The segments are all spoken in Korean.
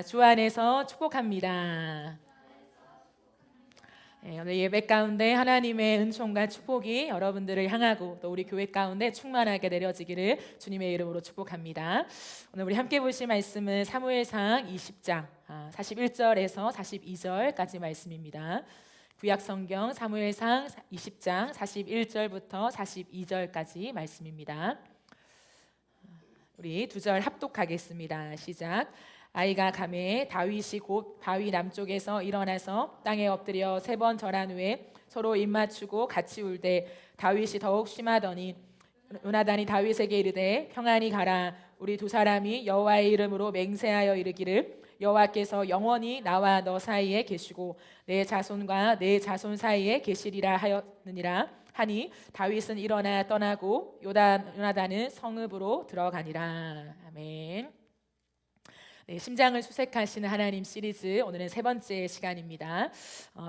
주 안에서 축복합니다. 오늘 예배 가운데 하나님의 은총과 축복이 여러분들을 향하고 또 우리 교회 가운데 충만하게 내려지기를 주님의 이름으로 축복합니다. 오늘 우리 함께 보실 말씀은 사무엘상 20장 41절에서 42절까지 말씀입니다. 구약성경 사무엘상 20장 41절부터 42절까지 말씀입니다. 우리 두 절 합독하겠습니다. 시작. 아이가 가매 다윗이 곧 바위 남쪽에서 일어나서 땅에 엎드려 3번 절한 후에 서로 입맞추고 같이 울되 다윗이 더욱 심하더니 요나단이 다윗에게 이르되 평안히 가라. 우리 두 사람이 여호와의 이름으로 맹세하여 이르기를 여호와께서 영원히 나와 너 사이에 계시고 내 자손과 내 자손 사이에 계시리라 하였느니라 하니 다윗은 일어나 떠나고 요나단은 성읍으로 들어가니라. 아멘. 심장을 수색하시는 하나님 시리즈 오늘은 3번째 시간입니다.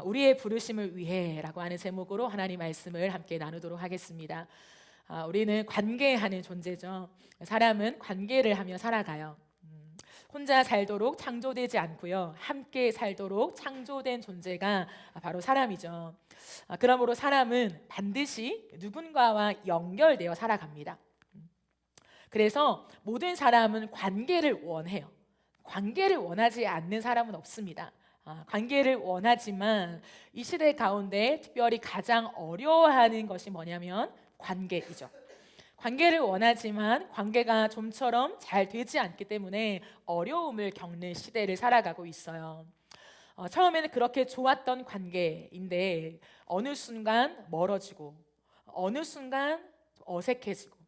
우리의 부르심을 위해라고 하는 제목으로 하나님 말씀을 함께 나누도록 하겠습니다. 우리는 관계하는 존재죠. 사람은 관계를 하며 살아가요. 혼자 살도록 창조되지 않고요, 함께 살도록 창조된 존재가 바로 사람이죠. 그러므로 사람은 반드시 누군가와 연결되어 살아갑니다. 그래서 모든 사람은 관계를 원해요. 관계를 원하지 않는 사람은 없습니다. 관계를 원하지만 이 시대 가운데 특별히 가장 어려워하는 것이 뭐냐면 관계이죠. 관계를 원하지만 관계가 좀처럼 잘 되지 않기 때문에 어려움을 겪는 시대를 살아가고 있어요. 처음에는 그렇게 좋았던 관계인데 어느 순간 멀어지고 어느 순간 어색해지고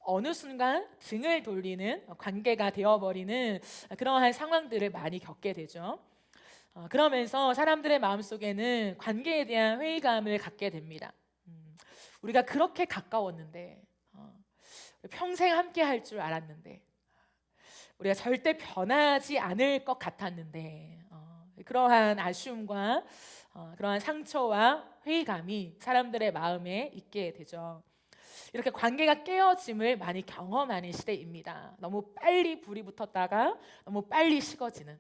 어느 순간 등을 돌리는 관계가 되어버리는 그러한 상황들을 많이 겪게 되죠. 그러면서 사람들의 마음속에는 관계에 대한 회의감을 갖게 됩니다. 우리가 그렇게 가까웠는데, 평생 함께 할 줄 알았는데, 우리가 절대 변하지 않을 것 같았는데, 그러한 아쉬움과 그러한 상처와 회의감이 사람들의 마음에 있게 되죠. 이렇게 관계가 깨어짐을 많이 경험하는 시대입니다. 너무 빨리 불이 붙었다가 너무 빨리 식어지는,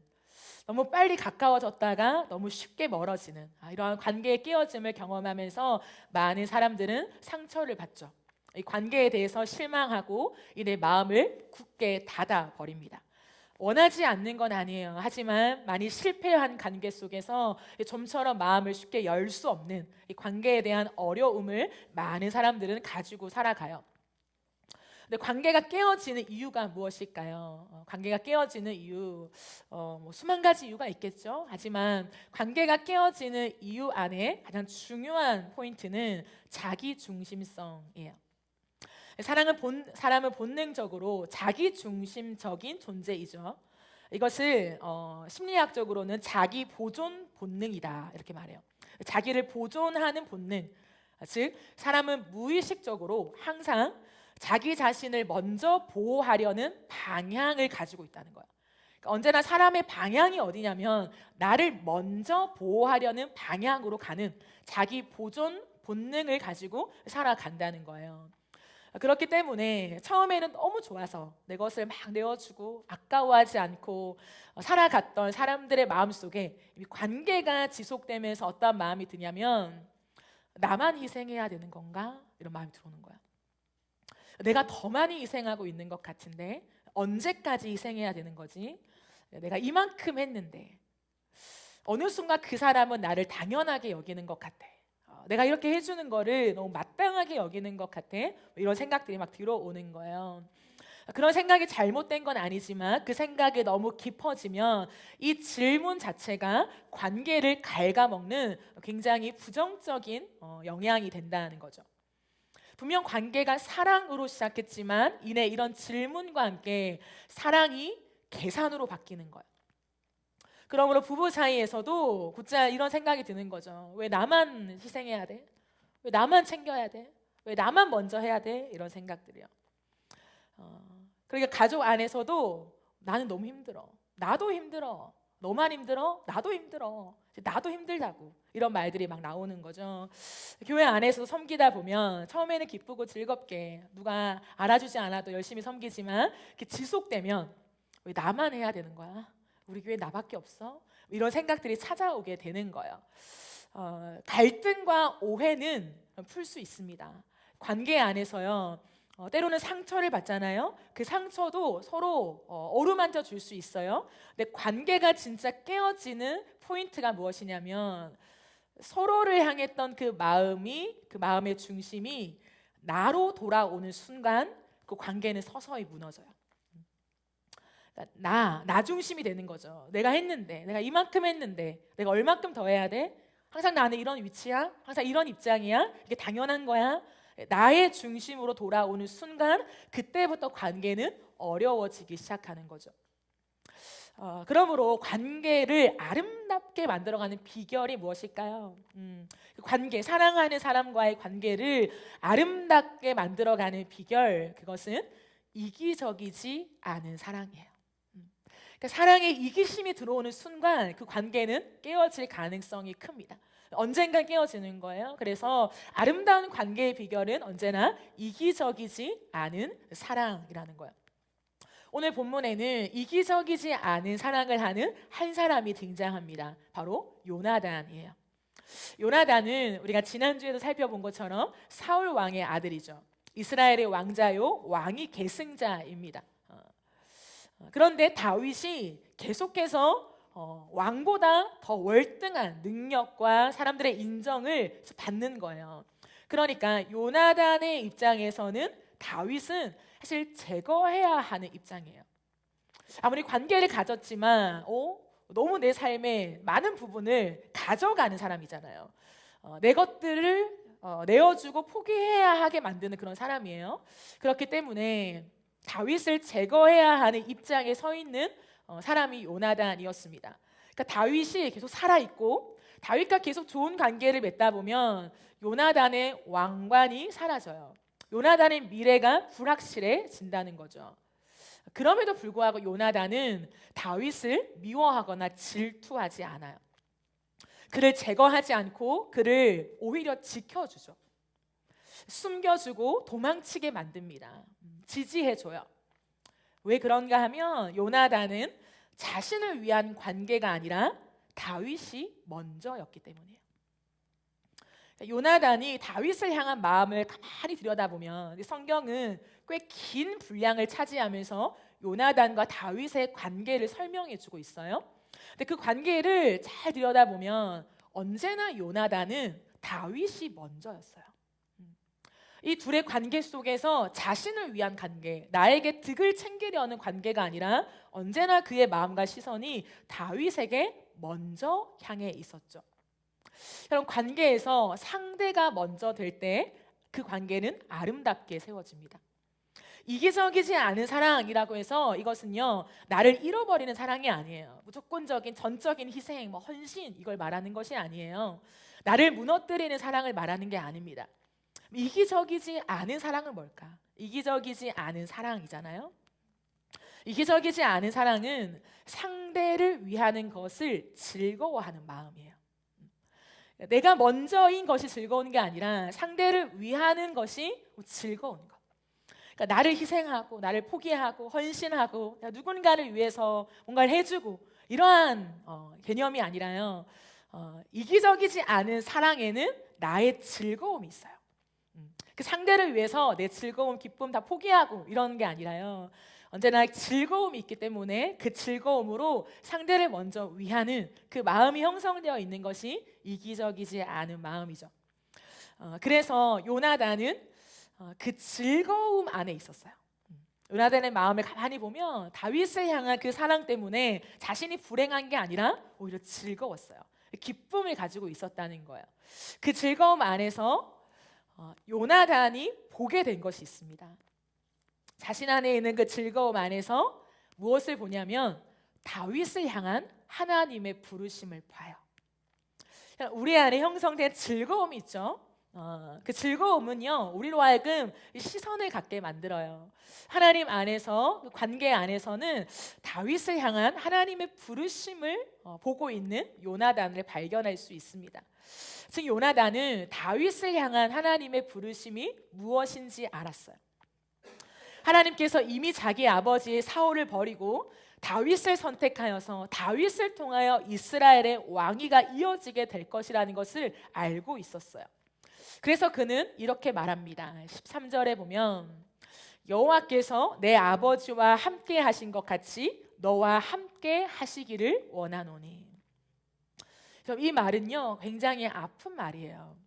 너무 빨리 가까워졌다가 너무 쉽게 멀어지는 이러한 관계의 깨어짐을 경험하면서 많은 사람들은 상처를 받죠. 이 관계에 대해서 실망하고 이내 마음을 굳게 닫아버립니다. 원하지 않는 건 아니에요. 하지만 많이 실패한 관계 속에서 좀처럼 마음을 쉽게 열 수 없는 이 관계에 대한 어려움을 많은 사람들은 가지고 살아가요. 근데 관계가 깨어지는 이유가 무엇일까요? 관계가 깨어지는 이유, 수만 가지 이유가 있겠죠. 하지만 관계가 깨어지는 이유 안에 가장 중요한 포인트는 자기중심성이에요. 사람은 본능적으로 자기중심적인 존재이죠. 이것을 심리학적으로는 자기 보존 본능이다 이렇게 말해요. 자기를 보존하는 본능, 즉 사람은 무의식적으로 항상 자기 자신을 먼저 보호하려는 방향을 가지고 있다는 거예요. 그러니까 언제나 사람의 방향이 어디냐면 나를 먼저 보호하려는 방향으로 가는 자기 보존 본능을 가지고 살아간다는 거예요. 그렇기 때문에 처음에는 너무 좋아서 내 것을 막 내어주고 아까워하지 않고 살아갔던 사람들의 마음속에 관계가 지속되면서 어떤 마음이 드냐면 나만 희생해야 되는 건가? 이런 마음이 들어오는 거야. 내가 더 많이 희생하고 있는 것 같은데 언제까지 희생해야 되는 거지? 내가 이만큼 했는데 어느 순간 그 사람은 나를 당연하게 여기는 것 같아. 내가 이렇게 해주는 거를 너무 마땅하게 여기는 것 같아. 이런 생각들이 막 들어오는 거예요. 그런 생각이 잘못된 건 아니지만 그 생각이 너무 깊어지면 이 질문 자체가 관계를 갉아먹는 굉장히 부정적인 영향이 된다는 거죠. 분명 관계가 사랑으로 시작했지만 이내 이런 질문과 함께 사랑이 계산으로 바뀌는 거예요. 그러므로 부부 사이에서도 곧잘 이런 생각이 드는 거죠. 왜 나만 희생해야 돼? 왜 나만 챙겨야 돼? 왜 나만 먼저 해야 돼? 이런 생각들이요. 그러니까 가족 안에서도 나는 너무 힘들어. 나도 힘들어. 너만 힘들어? 나도 힘들어. 나도 힘들다고 이런 말들이 막 나오는 거죠. 교회 안에서 섬기다 보면 처음에는 기쁘고 즐겁게 누가 알아주지 않아도 열심히 섬기지만 지속되면 왜 나만 해야 되는 거야? 우리 교회 나밖에 없어? 이런 생각들이 찾아오게 되는 거예요. 갈등과 오해는 풀 수 있습니다. 관계 안에서요. 때로는 상처를 받잖아요. 그 상처도 서로 어루만져 줄 수 있어요. 근데 관계가 진짜 깨어지는 포인트가 무엇이냐면 서로를 향했던 그 마음의 중심이 나로 돌아오는 순간 그 관계는 서서히 무너져요. 그러니까 나 중심이 되는 거죠. 내가 했는데, 내가 이만큼 했는데, 내가 얼만큼 더 해야 돼? 항상 나는 이런 위치야? 항상 이런 입장이야? 이게 당연한 거야? 나의 중심으로 돌아오는 순간 그때부터 관계는 어려워지기 시작하는 거죠. 그러므로 관계를 아름답게 만들어가는 비결이 무엇일까요? 관계, 사랑하는 사람과의 관계를 아름답게 만들어가는 비결, 그것은 이기적이지 않은 사랑이에요. 그러니까 사랑에 이기심이 들어오는 순간 그 관계는 깨어질 가능성이 큽니다. 언젠가 깨어지는 거예요. 그래서 아름다운 관계의 비결은 언제나 이기적이지 않은 사랑이라는 거예요. 오늘 본문에는 이기적이지 않은 사랑을 하는 한 사람이 등장합니다. 바로 요나단이에요. 요나단은 우리가 지난주에도 살펴본 것처럼 사울 왕의 아들이죠. 이스라엘의 왕자요, 왕위 계승자입니다. 그런데 다윗이 계속해서 왕보다 더 월등한 능력과 사람들의 인정을 받는 거예요. 그러니까 요나단의 입장에서는 다윗은 사실 제거해야 하는 입장이에요. 아무리 관계를 가졌지만 너무 내 삶의 많은 부분을 가져가는 사람이잖아요. 내 것들을 내어주고 포기해야 하게 만드는 그런 사람이에요. 그렇기 때문에 다윗을 제거해야 하는 입장에 서 있는 사람이 요나단이었습니다. 그러니까 다윗이 계속 살아있고 다윗과 계속 좋은 관계를 맺다 보면 요나단의 왕관이 사라져요. 요나단의 미래가 불확실해진다는 거죠. 그럼에도 불구하고 요나단은 다윗을 미워하거나 질투하지 않아요. 그를 제거하지 않고 그를 오히려 지켜주죠. 숨겨주고 도망치게 만듭니다. 지지해줘요. 왜 그런가 하면 요나단은 자신을 위한 관계가 아니라 다윗이 먼저였기 때문이에요. 요나단이 다윗을 향한 마음을 가만히 들여다보면 성경은 꽤 긴 분량을 차지하면서 요나단과 다윗의 관계를 설명해주고 있어요. 근데 그 관계를 잘 들여다보면 언제나 요나단은 다윗이 먼저였어요. 이 둘의 관계 속에서 자신을 위한 관계, 나에게 득을 챙기려는 관계가 아니라 언제나 그의 마음과 시선이 다윗에게 먼저 향해 있었죠. 여러분, 관계에서 상대가 먼저 될 때 그 관계는 아름답게 세워집니다. 이기적이지 않은 사랑이라고 해서 이것은요, 나를 잃어버리는 사랑이 아니에요. 무조건적인 전적인 희생, 헌신, 이걸 말하는 것이 아니에요. 나를 무너뜨리는 사랑을 말하는 게 아닙니다. 이기적이지 않은 사랑은 뭘까? 이기적이지 않은 사랑이잖아요. 이기적이지 않은 사랑은 상대를 위하는 것을 즐거워하는 마음이에요. 내가 먼저인 것이 즐거운 게 아니라 상대를 위하는 것이 즐거운 것. 그러니까 나를 희생하고 나를 포기하고 헌신하고 누군가를 위해서 뭔가를 해주고 이러한 개념이 아니라요. 이기적이지 않은 사랑에는 나의 즐거움이 있어요. 그 상대를 위해서 내 즐거움, 기쁨 다 포기하고 이런 게 아니라요. 언제나 즐거움이 있기 때문에 그 즐거움으로 상대를 먼저 위하는 그 마음이 형성되어 있는 것이 이기적이지 않은 마음이죠. 그래서 요나단은 그 즐거움 안에 있었어요. 요나단의 마음을 가만히 보면 다윗을 향한 그 사랑 때문에 자신이 불행한 게 아니라 오히려 즐거웠어요. 기쁨을 가지고 있었다는 거예요. 그 즐거움 안에서 요나단이 보게 된 것이 있습니다. 자신 안에 있는 그 즐거움 안에서 무엇을 보냐면 다윗을 향한 하나님의 부르심을 봐요. 우리 안에 형성된 즐거움이 있죠. 그 즐거움은요, 우리로 하여금 시선을 갖게 만들어요. 하나님 안에서, 그 관계 안에서는 다윗을 향한 하나님의 부르심을 보고 있는 요나단을 발견할 수 있습니다. 즉 요나단은 다윗을 향한 하나님의 부르심이 무엇인지 알았어요. 하나님께서 이미 자기 아버지 사울을 버리고 다윗을 선택하여서 다윗을 통하여 이스라엘의 왕위가 이어지게 될 것이라는 것을 알고 있었어요. 그래서 그는 이렇게 말합니다. 13절에 보면 여호와께서 내 아버지와 함께 하신 것 같이 너와 함께 하시기를 원하노니. 이 말은요, 굉장히 아픈 말이에요.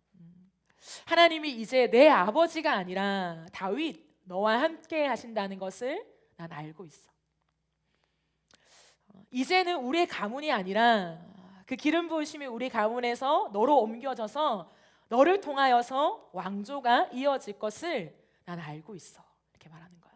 하나님이 이제 내 아버지가 아니라 다윗, 너와 함께 하신다는 것을 난 알고 있어. 이제는 우리의 가문이 아니라 그 기름 부으심이 우리 가문에서 너로 옮겨져서 너를 통하여서 왕조가 이어질 것을 난 알고 있어. 이렇게 말하는 거야.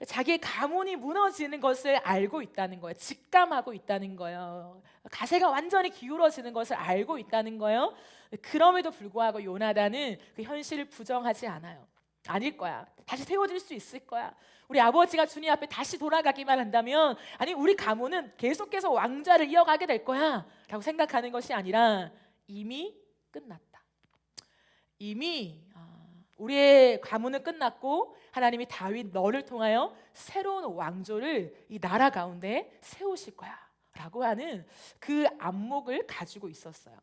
자기의 가문이 무너지는 것을 알고 있다는 거예요. 직감하고 있다는 거예요. 가세가 완전히 기울어지는 것을 알고 있다는 거예요. 그럼에도 불구하고 요나단은 그 현실을 부정하지 않아요. 아닐 거야. 다시 세워질 수 있을 거야. 우리 아버지가 주님 앞에 다시 돌아가기만 한다면, 아니 우리 가문은 계속해서 왕좌를 이어가게 될 거야 라고 생각하는 것이 아니라 이미 끝났다. 이미 우리의 가문은 끝났고 하나님이 다윗 너를 통하여 새로운 왕조를 이 나라 가운데 세우실 거야 라고 하는 그 안목을 가지고 있었어요.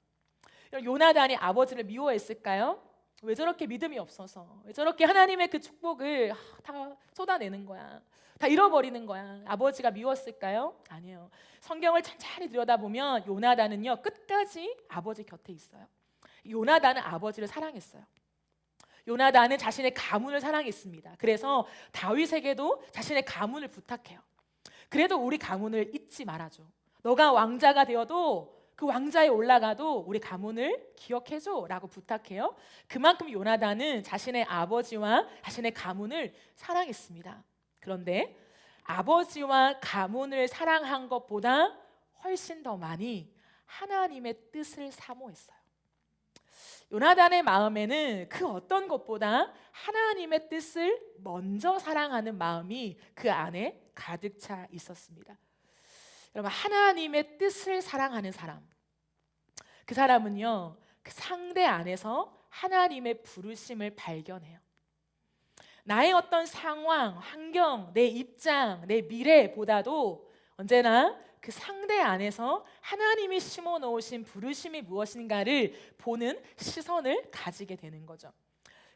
요나단이 아버지를 미워했을까요? 왜 저렇게 믿음이 없어서, 왜 저렇게 하나님의 그 축복을 다 쏟아내는 거야, 다 잃어버리는 거야. 아버지가 미웠을까요? 아니에요. 성경을 찬찬히 들여다보면 요나단은요 끝까지 아버지 곁에 있어요. 요나단은 아버지를 사랑했어요. 요나단은 자신의 가문을 사랑했습니다. 그래서 다윗에게도 자신의 가문을 부탁해요. 그래도 우리 가문을 잊지 말아줘. 너가 왕자가 되어도 그 왕자에 올라가도 우리 가문을 기억해줘 라고 부탁해요. 그만큼 요나단은 자신의 아버지와 자신의 가문을 사랑했습니다. 그런데 아버지와 가문을 사랑한 것보다 훨씬 더 많이 하나님의 뜻을 사모했어요. 요나단의 마음에는 그 어떤 것보다 하나님의 뜻을 먼저 사랑하는 마음이 그 안에 가득 차 있었습니다. 여러분, 하나님의 뜻을 사랑하는 사람, 그 사람은요 그 상대 안에서 하나님의 부르심을 발견해요. 나의 어떤 상황, 환경, 내 입장, 내 미래보다도 언제나 그 상대 안에서 하나님이 심어 놓으신 부르심이 무엇인가를 보는 시선을 가지게 되는 거죠.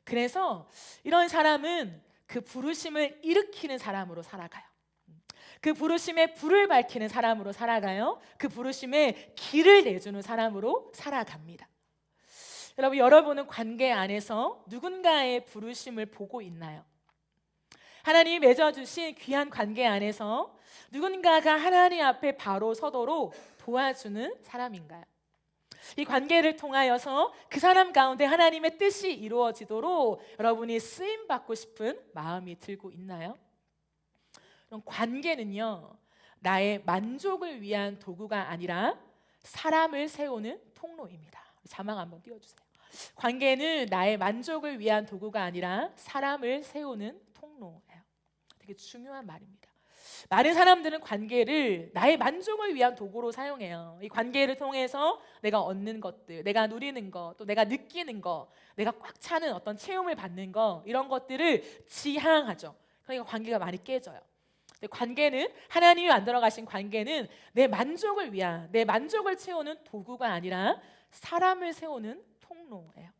그래서 이런 사람은 그 부르심을 일으키는 사람으로 살아가요. 그 부르심에 불을 밝히는 사람으로 살아가요. 그 부르심에 길을 내주는 사람으로 살아갑니다. 여러분은 관계 안에서 누군가의 부르심을 보고 있나요? 하나님이 맺어주신 귀한 관계 안에서 누군가가 하나님 앞에 바로 서도록 도와주는 사람인가요? 이 관계를 통하여서 그 사람 가운데 하나님의 뜻이 이루어지도록 여러분이 쓰임받고 싶은 마음이 들고 있나요? 관계는요 나의 만족을 위한 도구가 아니라 사람을 세우는 통로입니다. 자막 한번 띄워주세요. 관계는 나의 만족을 위한 도구가 아니라 사람을 세우는 통로예요. 되게 중요한 말입니다. 많은 사람들은 관계를 나의 만족을 위한 도구로 사용해요. 이 관계를 통해서 내가 얻는 것들, 내가 누리는 것, 또 내가 느끼는 것, 내가 꽉 차는 어떤 체험을 받는 것, 이런 것들을 지향하죠. 그러니까 관계가 많이 깨져요. 관계는, 하나님이 만들어 가신 관계는 내 만족을 위한, 내 만족을 채우는 도구가 아니라 사람을 세우는 통로예요.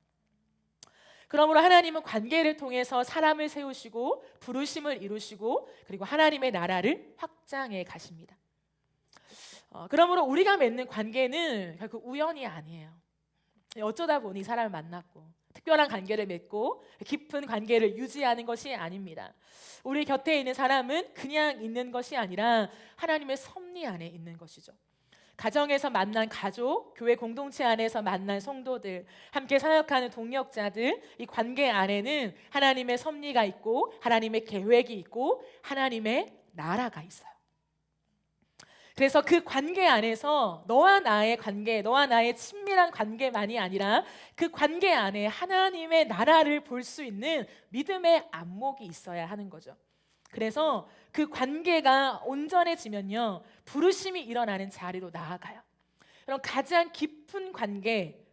그러므로 하나님은 관계를 통해서 사람을 세우시고 부르심을 이루시고 그리고 하나님의 나라를 확장해 가십니다. 그러므로 우리가 맺는 관계는 결국 우연이 아니에요. 어쩌다 보니 사람을 만났고 특별한 관계를 맺고 깊은 관계를 유지하는 것이 아닙니다. 우리 곁에 있는 사람은 그냥 있는 것이 아니라 하나님의 섭리 안에 있는 것이죠. 가정에서 만난 가족, 교회 공동체 안에서 만난 성도들, 함께 사역하는 동역자들, 이 관계 안에는 하나님의 섭리가 있고 하나님의 계획이 있고 하나님의 나라가 있어요. 그래서 그 관계 안에서 너와 나의 관계, 너와 나의 친밀한 관계만이 아니라 그 관계 안에 하나님의 나라를 볼 수 있는 믿음의 안목이 있어야 하는 거죠. 그래서 그 관계가 온전해지면요 부르심이 일어나는 자리로 나아가요. 그럼 가장 깊은 관계,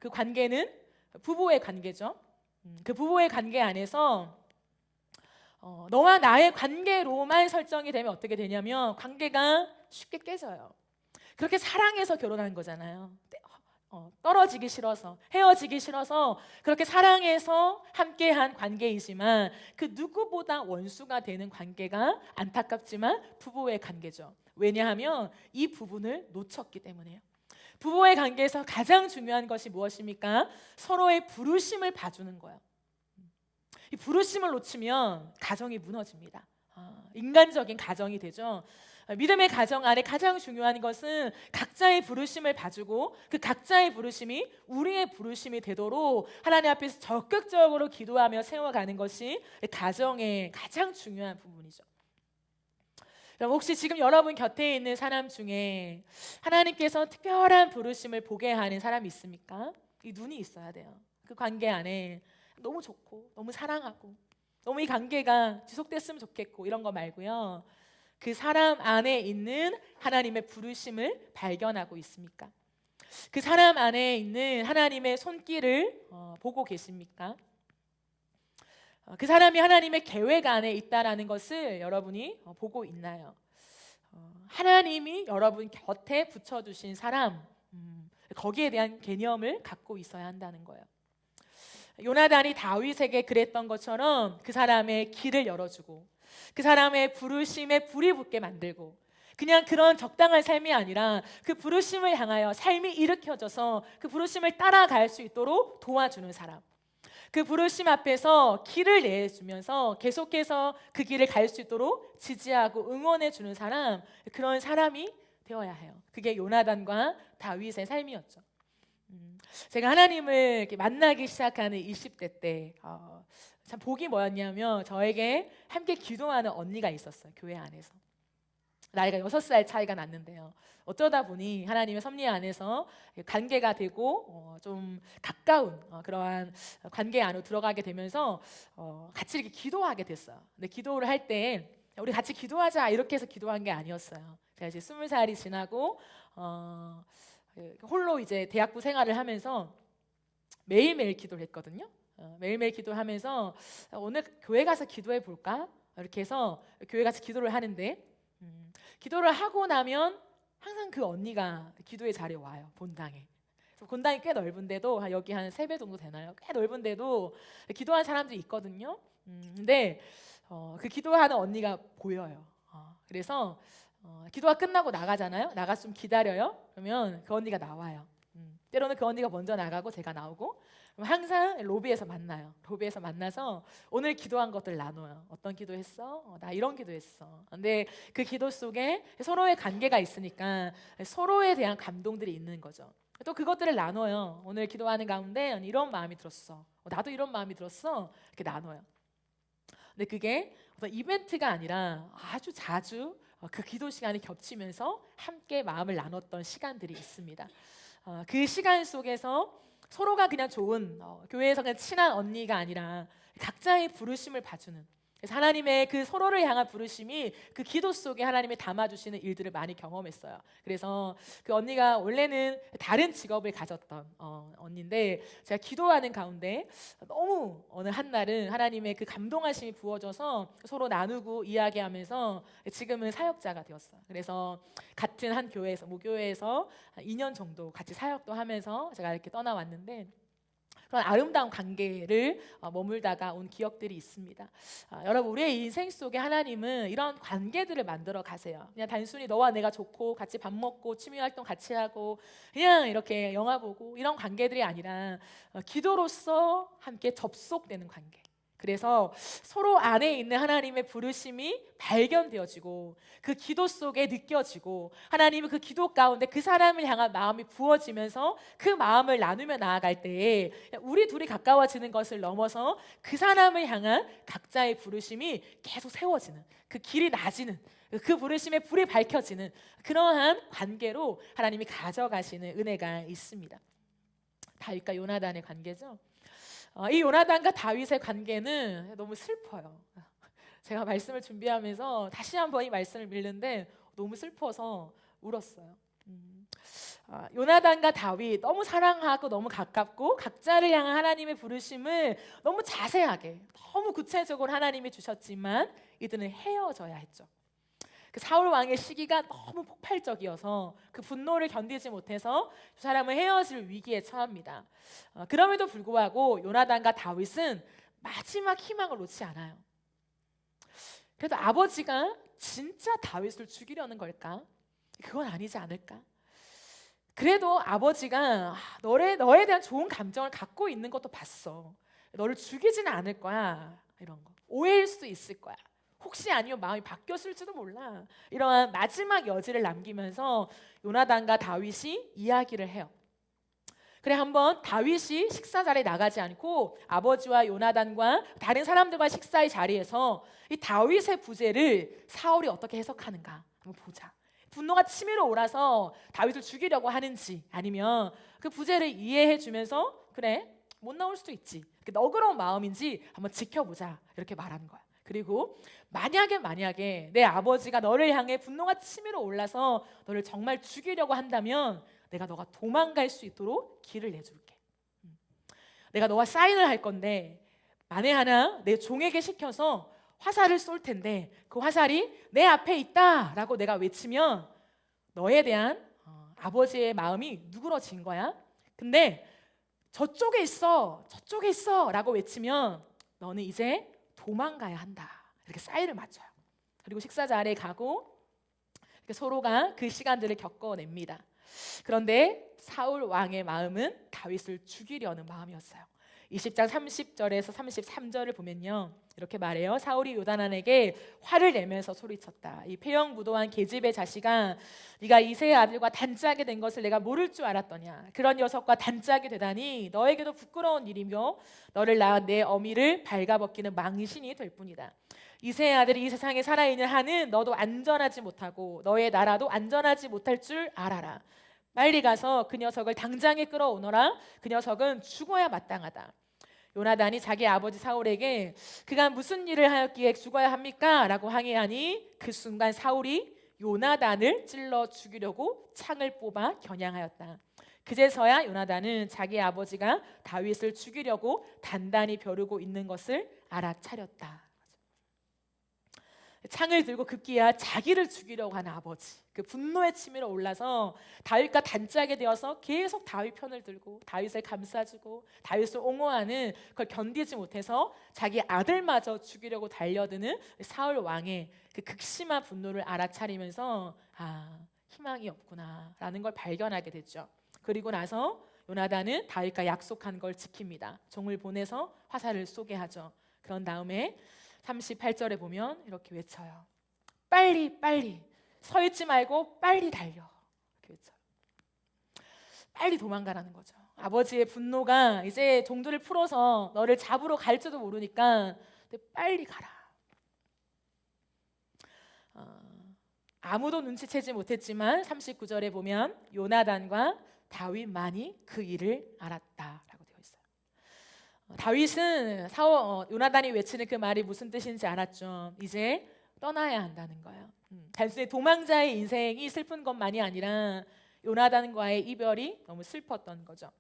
그 관계는 부부의 관계죠. 그 부부의 관계 안에서 너와 나의 관계로만 설정이 되면 어떻게 되냐면 관계가 쉽게 깨져요. 그렇게 사랑해서 결혼한 거잖아요. 떨어지기 싫어서, 헤어지기 싫어서 그렇게 사랑해서 함께한 관계이지만 그 누구보다 원수가 되는 관계가 안타깝지만 부부의 관계죠. 왜냐하면 이 부분을 놓쳤기 때문에요. 부부의 관계에서 가장 중요한 것이 무엇입니까? 서로의 부르심을 봐주는 거예요. 이 부르심을 놓치면 가정이 무너집니다. 인간적인 가정이 되죠. 믿음의 가정 안에 가장 중요한 것은 각자의 부르심을 봐주고 그 각자의 부르심이 우리의 부르심이 되도록 하나님 앞에서 적극적으로 기도하며 세워가는 것이 가정의 가장 중요한 부분이죠. 그럼 혹시 지금 여러분 곁에 있는 사람 중에 하나님께서 특별한 부르심을 보게 하는 사람이 있습니까? 이 눈이 있어야 돼요. 그 관계 안에 너무 좋고 너무 사랑하고 너무 이 관계가 지속됐으면 좋겠고 이런 거 말고요. 그 사람 안에 있는 하나님의 부르심을 발견하고 있습니까? 그 사람 안에 있는 하나님의 손길을 보고 계십니까? 그 사람이 하나님의 계획 안에 있다라는 것을 여러분이 보고 있나요? 하나님이 여러분 곁에 붙여두신 사람, 거기에 대한 개념을 갖고 있어야 한다는 거예요. 요나단이 다윗에게 그랬던 것처럼 그 사람의 길을 열어주고 그 사람의 부르심에 불이 붙게 만들고 그냥 그런 적당한 삶이 아니라 그 부르심을 향하여 삶이 일으켜져서 그 부르심을 따라갈 수 있도록 도와주는 사람, 그 부르심 앞에서 길을 내주면서 계속해서 그 길을 갈 수 있도록 지지하고 응원해 주는 사람, 그런 사람이 되어야 해요. 그게 요나단과 다윗의 삶이었죠. 제가 하나님을 이렇게 만나기 시작하는 20대 때 참 복이 뭐였냐면 저에게 함께 기도하는 언니가 있었어요. 교회 안에서. 나이가 6살 차이가 났는데요. 어쩌다 보니 하나님의 섭리 안에서 관계가 되고 좀 가까운 그러한 관계 안으로 들어가게 되면서 같이 이렇게 기도하게 됐어요. 근데 기도를 할 때 우리 같이 기도하자 이렇게 해서 기도한 게 아니었어요. 제가 이제 20살이 지나고 홀로 이제 대학부 생활을 하면서 매일매일 기도를 했거든요. 매일매일 기도하면서 오늘 교회 가서 기도해 볼까? 이렇게 해서 교회 가서 기도를 하는데 기도를 하고 나면 항상 그 언니가 기도의 자리에 와요. 본당에. 본당이 꽤 넓은데도 여기 한 3배 정도 되나요? 꽤 넓은데도 기도하는 사람들이 있거든요. 근데 그 기도하는 언니가 보여요. 그래서 기도가 끝나고 나가잖아요. 나가서 좀 기다려요. 그러면 그 언니가 나와요. 때로는 그 언니가 먼저 나가고 제가 나오고 그럼 항상 로비에서 만나요. 로비에서 만나서 오늘 기도한 것들 나눠요. 어떤 기도했어? 나 이런 기도했어. 근데 그 기도 속에 서로의 관계가 있으니까 서로에 대한 감동들이 있는 거죠. 또 그것들을 나눠요. 오늘 기도하는 가운데 이런 마음이 들었어. 나도 이런 마음이 들었어. 이렇게 나눠요. 근데 그게 어떤 이벤트가 아니라 아주 자주 그 기도 시간이 겹치면서 함께 마음을 나눴던 시간들이 있습니다. 그 시간 속에서 서로가 그냥 좋은 교회에서 그냥 친한 언니가 아니라 각자의 부르심을 봐주는, 그래서 하나님의 그 서로를 향한 부르심이 그 기도 속에 하나님이 담아주시는 일들을 많이 경험했어요. 그래서 그 언니가 원래는 다른 직업을 가졌던 언니인데 제가 기도하는 가운데 너무 어느 한날은 하나님의 그 감동하심이 부어져서 서로 나누고 이야기하면서 지금은 사역자가 되었어요. 그래서 같은 한 교회에서 모교회에서 2년 정도 같이 사역도 하면서 제가 이렇게 떠나왔는데 그런 아름다운 관계를 머물다가 온 기억들이 있습니다. 여러분 우리의 인생 속에 하나님은 이런 관계들을 만들어 가세요. 그냥 단순히 너와 내가 좋고 같이 밥 먹고 취미 활동 같이 하고 그냥 이렇게 영화 보고 이런 관계들이 아니라 기도로서 함께 접속되는 관계. 그래서 서로 안에 있는 하나님의 부르심이 발견되어지고 그 기도 속에 느껴지고 하나님은 그 기도 가운데 그 사람을 향한 마음이 부어지면서 그 마음을 나누며 나아갈 때에 우리 둘이 가까워지는 것을 넘어서 그 사람을 향한 각자의 부르심이 계속 세워지는, 그 길이 나지는, 그 부르심의 불이 밝혀지는 그러한 관계로 하나님이 가져가시는 은혜가 있습니다. 다윗과 요나단의 관계죠. 이 요나단과 다윗의 관계는 너무 슬퍼요. 제가 말씀을 준비하면서 다시 한번 이 말씀을 읽는데 너무 슬퍼서 울었어요. 요나단과 다윗 너무 사랑하고 너무 가깝고 각자를 향한 하나님의 부르심을 너무 자세하게 너무 구체적으로 하나님이 주셨지만 이들은 헤어져야 했죠. 그 사울 왕의 시기가 너무 폭발적이어서 그 분노를 견디지 못해서 두 사람은 헤어질 위기에 처합니다. 그럼에도 불구하고 요나단과 다윗은 마지막 희망을 놓지 않아요. 그래도 아버지가 진짜 다윗을 죽이려는 걸까? 그건 아니지 않을까? 그래도 아버지가 너에 대한 좋은 감정을 갖고 있는 것도 봤어. 너를 죽이지는 않을 거야. 이런 거. 오해일 수도 있을 거야. 혹시 아니면 마음이 바뀌었을지도 몰라. 이러한 마지막 여지를 남기면서 요나단과 다윗이 이야기를 해요. 그래, 한번 다윗이 식사 자리에 나가지 않고 아버지와 요나단과 다른 사람들과 식사의 자리에서 이 다윗의 부재를 사울이 어떻게 해석하는가 한번 보자. 분노가 치밀어 오라서 다윗을 죽이려고 하는지, 아니면 그 부재를 이해해 주면서 그래, 못 나올 수도 있지, 너그러운 마음인지 한번 지켜보자, 이렇게 말하는 거야. 그리고 만약에 내 아버지가 너를 향해 분노가 치밀어 올라서 너를 정말 죽이려고 한다면 내가 너가 도망갈 수 있도록 길을 내줄게. 내가 너와 사인을 할 건데 만에 하나 내 종에게 시켜서 화살을 쏠 텐데 그 화살이 내 앞에 있다라고 내가 외치면 너에 대한 아버지의 마음이 누그러진 거야. 근데 저쪽에 있어 라고 외치면 너는 이제 도망가야 한다. 이렇게 사인을 맞춰요. 그리고 식사 자리에 가고 이렇게 서로가 그 시간들을 겪어냅니다. 그런데 사울 왕의 마음은 다윗을 죽이려는 마음이었어요. 20장 30절에서 33절을 보면요, 이렇게 말해요. 사울이 요나단에게 화를 내면서 소리쳤다. 이 폐영무도한 계집의 자식아, 네가 이새의 아들과 단짝이 된 것을 내가 모를 줄 알았더냐. 그런 녀석과 단짝이 되다니 너에게도 부끄러운 일이며 너를 낳은 내 어미를 발가벗기는 망신이 될 뿐이다. 이새의 아들이 이 세상에 살아있는 한은 너도 안전하지 못하고 너의 나라도 안전하지 못할 줄 알아라. 빨리 가서 그 녀석을 당장에 끌어오너라. 그 녀석은 죽어야 마땅하다. 요나단이 자기 아버지 사울에게 그가 무슨 일을 하였기에 죽어야 합니까? 라고 항의하니 그 순간 사울이 요나단을 찔러 죽이려고 창을 뽑아 겨냥하였다. 그제서야 요나단은 자기 아버지가 다윗을 죽이려고 단단히 벼르고 있는 것을 알아차렸다. 창을 들고 급기야 자기를 죽이려고 하는 아버지, 그 분노의 치밀어 올라서 다윗과 단짝이 되어서 계속 다윗 편을 들고 다윗을 감싸주고 다윗을 옹호하는 그걸 견디지 못해서 자기 아들마저 죽이려고 달려드는 사울 왕의 그 극심한 분노를 알아차리면서 희망이 없구나라는 걸 발견하게 됐죠. 그리고 나서 요나단은 다윗과 약속한 걸 지킵니다. 종을 보내서 화살을 쏘게 하죠. 그런 다음에 38절에 보면 이렇게 외쳐요. 빨리 서 있지 말고 빨리 달려. 이렇게 외쳐요. 빨리 도망가라는 거죠. 아버지의 분노가 이제 종들을 풀어서 너를 잡으러 갈지도 모르니까 빨리 가라. 아무도 눈치채지 못했지만 39절에 보면 요나단과 다윗만이 그 일을 알았다라고 되어 있어요. 다윗은 요나단이 외치는 그 말이 무슨 뜻인지 알았죠. 이제 떠나야 한다는 거예요. 단순히 도망자의 인생이 슬픈 것만이 아니라 요나단과의 이별이 너무 슬펐던 거죠.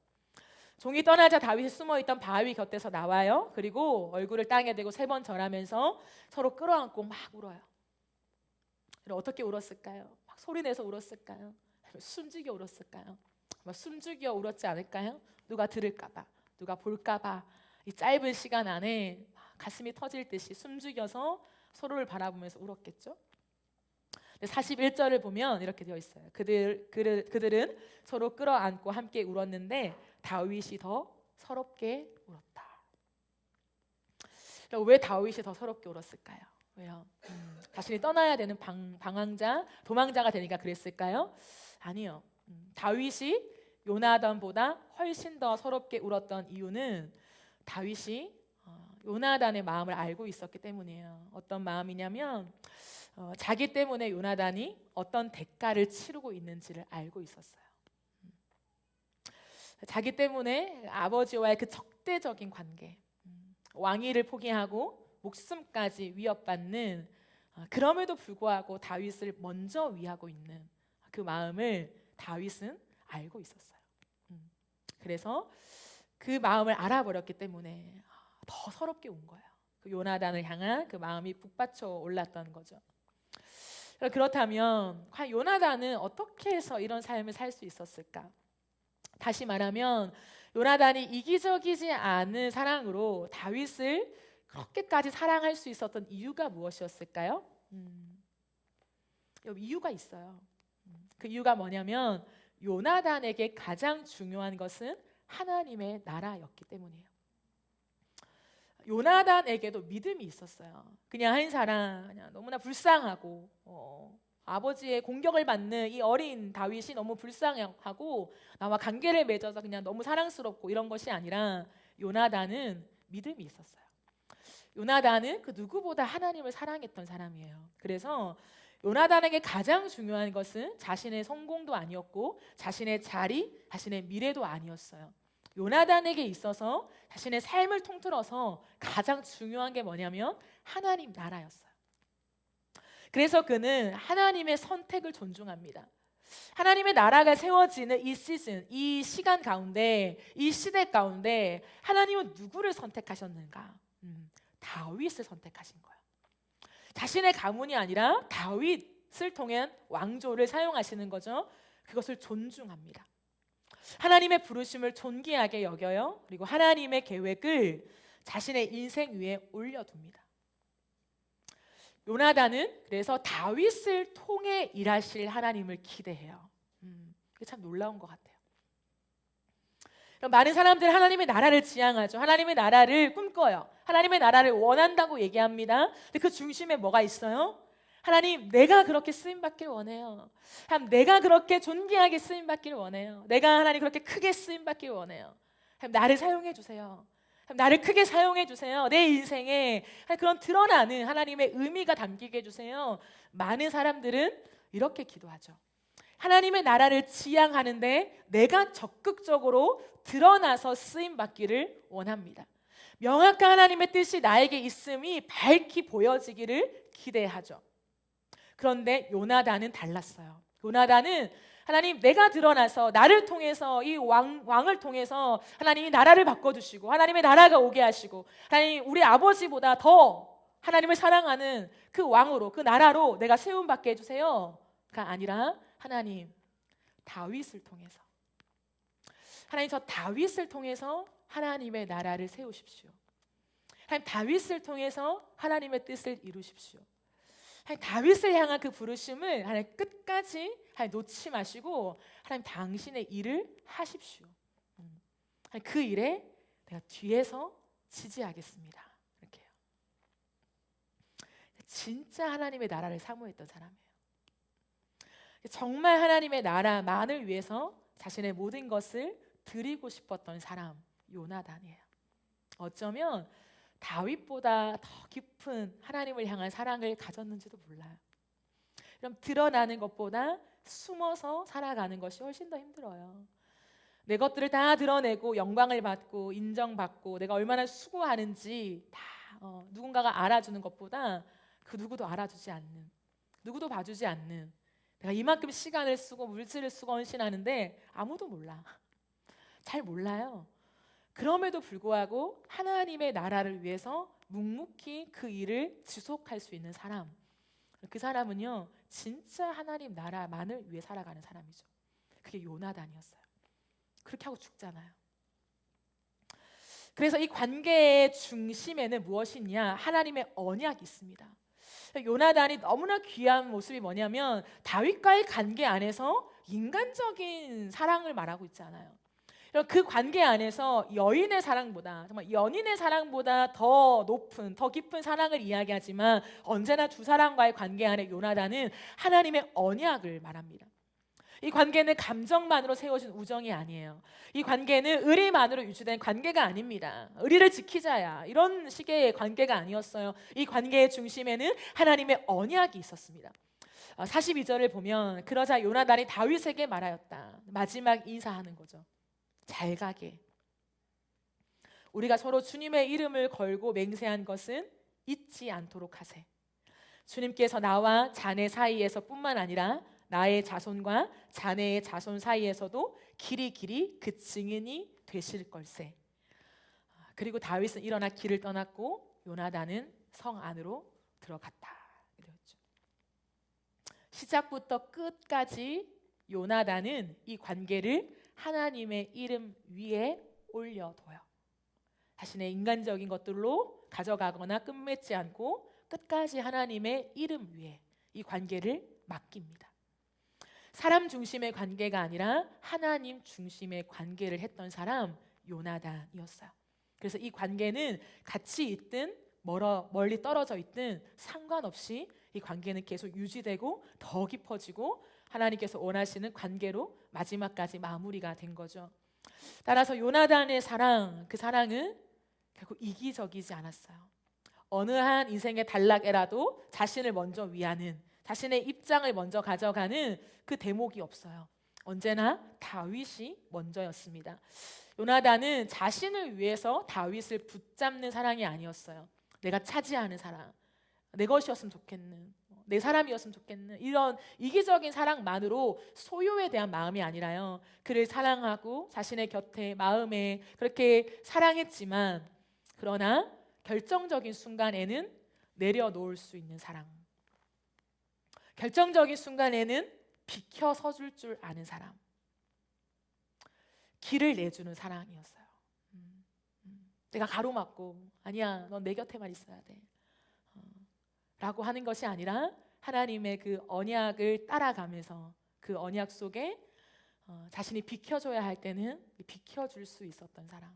종이 떠나자 다윗이 숨어있던 바위 곁에서 나와요. 그리고 얼굴을 땅에 대고 3번 절하면서 서로 끌어안고 막 울어요. 어떻게 울었을까요? 막 소리내서 울었을까요? 숨죽여 울었을까요? 숨죽여 울었지 않을까요? 누가 들을까봐, 누가 볼까봐 이 짧은 시간 안에 가슴이 터질 듯이 숨죽여서 서로를 바라보면서 울었겠죠. 41절을 보면 이렇게 되어 있어요. 그들은 서로 끌어안고 함께 울었는데 다윗이 더 서럽게 울었다. 왜 다윗이 더 서럽게 울었을까요? 왜요? 자신이 떠나야 되는 방황자, 도망자가 되니까 그랬을까요? 아니요. 다윗이 요나단보다 훨씬 더 서럽게 울었던 이유는 다윗이 요나단의 마음을 알고 있었기 때문이에요. 어떤 마음이냐면 자기 때문에 요나단이 어떤 대가를 치르고 있는지를 알고 있었어요. 자기 때문에 아버지와의 그 적대적인 관계, 왕위를 포기하고 목숨까지 위협받는, 그럼에도 불구하고 다윗을 먼저 위하고 있는 그 마음을 다윗은 알고 있었어요. 그래서 그 마음을 알아버렸기 때문에 더 서럽게 운 거예요. 그 요나단을 향한 그 마음이 북받쳐 올랐던 거죠. 그렇다면 과연 요나단은 어떻게 해서 이런 삶을 살 수 있었을까? 다시 말하면 요나단이 이기적이지 않은 사랑으로 다윗을 그렇게까지 사랑할 수 있었던 이유가 무엇이었을까요? 여기 이유가 있어요. 그 이유가 뭐냐면 요나단에게 가장 중요한 것은 하나님의 나라였기 때문이에요. 요나단에게도 믿음이 있었어요. 그냥 한 사람, 그냥 너무나 불쌍하고 아버지의 공격을 받는 이 어린 다윗이 너무 불쌍하고 나와 관계를 맺어서 그냥 너무 사랑스럽고 이런 것이 아니라 요나단은 믿음이 있었어요. 요나단은 그 누구보다 하나님을 사랑했던 사람이에요. 그래서 요나단에게 가장 중요한 것은 자신의 성공도 아니었고 자신의 자리, 자신의 미래도 아니었어요. 요나단에게 있어서 자신의 삶을 통틀어서 가장 중요한 게 뭐냐면 하나님 나라였어요. 그래서 그는 하나님의 선택을 존중합니다. 하나님의 나라가 세워지는 이 시즌, 이 시간 가운데, 이 시대 가운데 하나님은 누구를 선택하셨는가? 다윗을 선택하신 거예요. 자신의 가문이 아니라 다윗을 통한 왕조를 사용하시는 거죠. 그것을 존중합니다. 하나님의 부르심을 존귀하게 여겨요. 그리고 하나님의 계획을 자신의 인생 위에 올려둡니다. 요나단은 그래서 다윗을 통해 일하실 하나님을 기대해요. 이게 참 놀라운 것 같아요. 많은 사람들 하나님의 나라를 지향하죠. 하나님의 나라를 꿈꿔요. 하나님의 나라를 원한다고 얘기합니다. 근데 그 중심에 뭐가 있어요? 하나님, 내가 그렇게 쓰임받길 원해요. 하나님, 내가 그렇게 존귀하게 쓰임받길 원해요. 내가 하나님 그렇게 크게 쓰임받길 원해요. 하나님, 나를 사용해 주세요. 하나님, 나를 크게 사용해 주세요. 내 인생에 그런 드러나는 하나님의 의미가 담기게 해주세요. 많은 사람들은 이렇게 기도하죠. 하나님의 나라를 지향하는데 내가 적극적으로 드러나서 쓰임받기를 원합니다. 명확한 하나님의 뜻이 나에게 있음이 밝히 보여지기를 기대하죠. 그런데 요나단은 달랐어요. 요나단은 하나님, 내가 드러나서 나를 통해서 이 왕을 통해서 하나님이 나라를 바꿔주시고 하나님의 나라가 오게 하시고 하나님, 우리 아버지보다 더 하나님을 사랑하는 그 왕으로, 그 나라로 내가 세움받게 해주세요가 아니라 하나님, 다윗을 통해서, 하나님, 저 다윗을 통해서 하나님의 나라를 세우십시오. 하나님, 다윗을 통해서 하나님의 뜻을 이루십시오. 하나님, 다윗을 향한 그 부르심을 하나님 끝까지 하나님 놓지 마시고 하나님, 당신의 일을 하십시오. 하나님, 그 일에 내가 뒤에서 지지하겠습니다. 이렇게요. 진짜 하나님의 나라를 사모했던 사람이에요. 정말 하나님의 나라만을 위해서 자신의 모든 것을 드리고 싶었던 사람, 요나단이에요. 어쩌면 다윗보다 더 깊은 하나님을 향한 사랑을 가졌는지도 몰라요. 그럼 드러나는 것보다 숨어서 살아가는 것이 훨씬 더 힘들어요. 내 것들을 다 드러내고 영광을 받고 인정받고 내가 얼마나 수고하는지 다 누군가가 알아주는 것보다 그 누구도 알아주지 않는, 누구도 봐주지 않는, 내가 이만큼 시간을 쓰고 물질을 쓰고 헌신하는데 아무도 몰라. 잘 몰라요. 그럼에도 불구하고 하나님의 나라를 위해서 묵묵히 그 일을 지속할 수 있는 사람, 그 사람은요 진짜 하나님 나라만을 위해 살아가는 사람이죠. 그게 요나단이었어요. 그렇게 하고 죽잖아요. 그래서 이 관계의 중심에는 무엇이 있냐? 하나님의 언약이 있습니다. 요나단이 너무나 귀한 모습이 뭐냐면 다윗과의 관계 안에서 인간적인 사랑을 말하고 있지 않아요. 그 관계 안에서 여인의 사랑보다, 정말 연인의 사랑보다 더 높은, 더 깊은 사랑을 이야기하지만 언제나 두 사람과의 관계 안에 요나단은 하나님의 언약을 말합니다. 이 관계는 감정만으로 세워진 우정이 아니에요. 이 관계는 의리만으로 유지된 관계가 아닙니다. 의리를 지키자야 이런 식의 관계가 아니었어요. 이 관계의 중심에는 하나님의 언약이 있었습니다. 42절을 보면 그러자 요나단이 다윗에게 말하였다. 마지막 인사하는 거죠. 잘 가게. 우리가 서로 주님의 이름을 걸고 맹세한 것은 잊지 않도록 하세. 주님께서 나와 자네 사이에서 뿐만 아니라 나의 자손과 자네의 자손 사이에서도 길이 그 증인이 되실 걸세. 그리고 다윗은 일어나 길을 떠났고 요나단은 성 안으로 들어갔다. 이랬죠. 시작부터 끝까지 요나단은 이 관계를 하나님의 이름 위에 올려둬요. 자신의 인간적인 것들로 가져가거나 끝맺지 않고 끝까지 하나님의 이름 위에 이 관계를 맡깁니다. 사람 중심의 관계가 아니라 하나님 중심의 관계를 했던 사람 요나단이었어요. 그래서 이 관계는 같이 있든 멀리 떨어져 있든 상관없이 이 관계는 계속 유지되고 더 깊어지고 하나님께서 원하시는 관계로 마지막까지 마무리가 된 거죠. 따라서 요나단의 사랑, 그 사랑은 결국 이기적이지 않았어요. 어느 한 인생의 단락에라도 자신을 먼저 위하는, 자신의 입장을 먼저 가져가는 그 대목이 없어요. 언제나 다윗이 먼저였습니다. 요나단은 자신을 위해서 다윗을 붙잡는 사랑이 아니었어요. 내가 차지하는 사랑, 내 것이었으면 좋겠는, 내 사람이었으면 좋겠는 이런 이기적인 사랑만으로 소유에 대한 마음이 아니라요, 그를 사랑하고 자신의 곁에 마음에 그렇게 사랑했지만 그러나 결정적인 순간에는 내려놓을 수 있는 사랑, 결정적인 순간에는 비켜서줄 줄 아는 사람, 길을 내주는 사랑이었어요. 내가 가로막고 아니야 넌 내 곁에만 있어야 돼 라고 하는 것이 아니라 하나님의 그 언약을 따라가면서 그 언약 속에 자신이 비켜줘야 할 때는 비켜줄 수 있었던 사랑,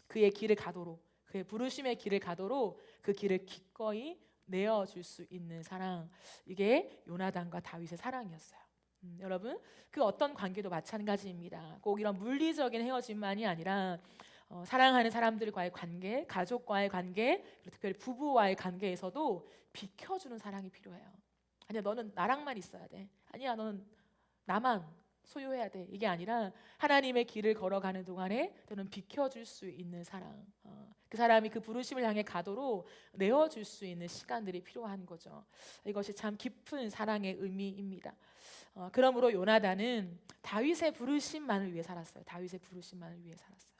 그의 길을 가도록, 그의 부르심의 길을 가도록 그 길을 기꺼이 내어줄 수 있는 사랑, 이게 요나단과 다윗의 사랑이었어요. 여러분, 그 어떤 관계도 마찬가지입니다. 꼭 이런 물리적인 헤어짐만이 아니라 사랑하는 사람들과의 관계, 가족과의 관계, 그리고 특별히 부부와의 관계에서도 비켜주는 사랑이 필요해요. 아니야 너는 나랑만 있어야 돼, 아니야 너는 나만 소유해야 돼, 이게 아니라 하나님의 길을 걸어가는 동안에 너는 비켜줄 수 있는 사랑, 그 사람이 그 부르심을 향해 가도록 내어줄 수 있는 시간들이 필요한 거죠. 이것이 참 깊은 사랑의 의미입니다. 그러므로 요나단은 다윗의 부르심만을 위해 살았어요. 다윗의 부르심만을 위해 살았어요.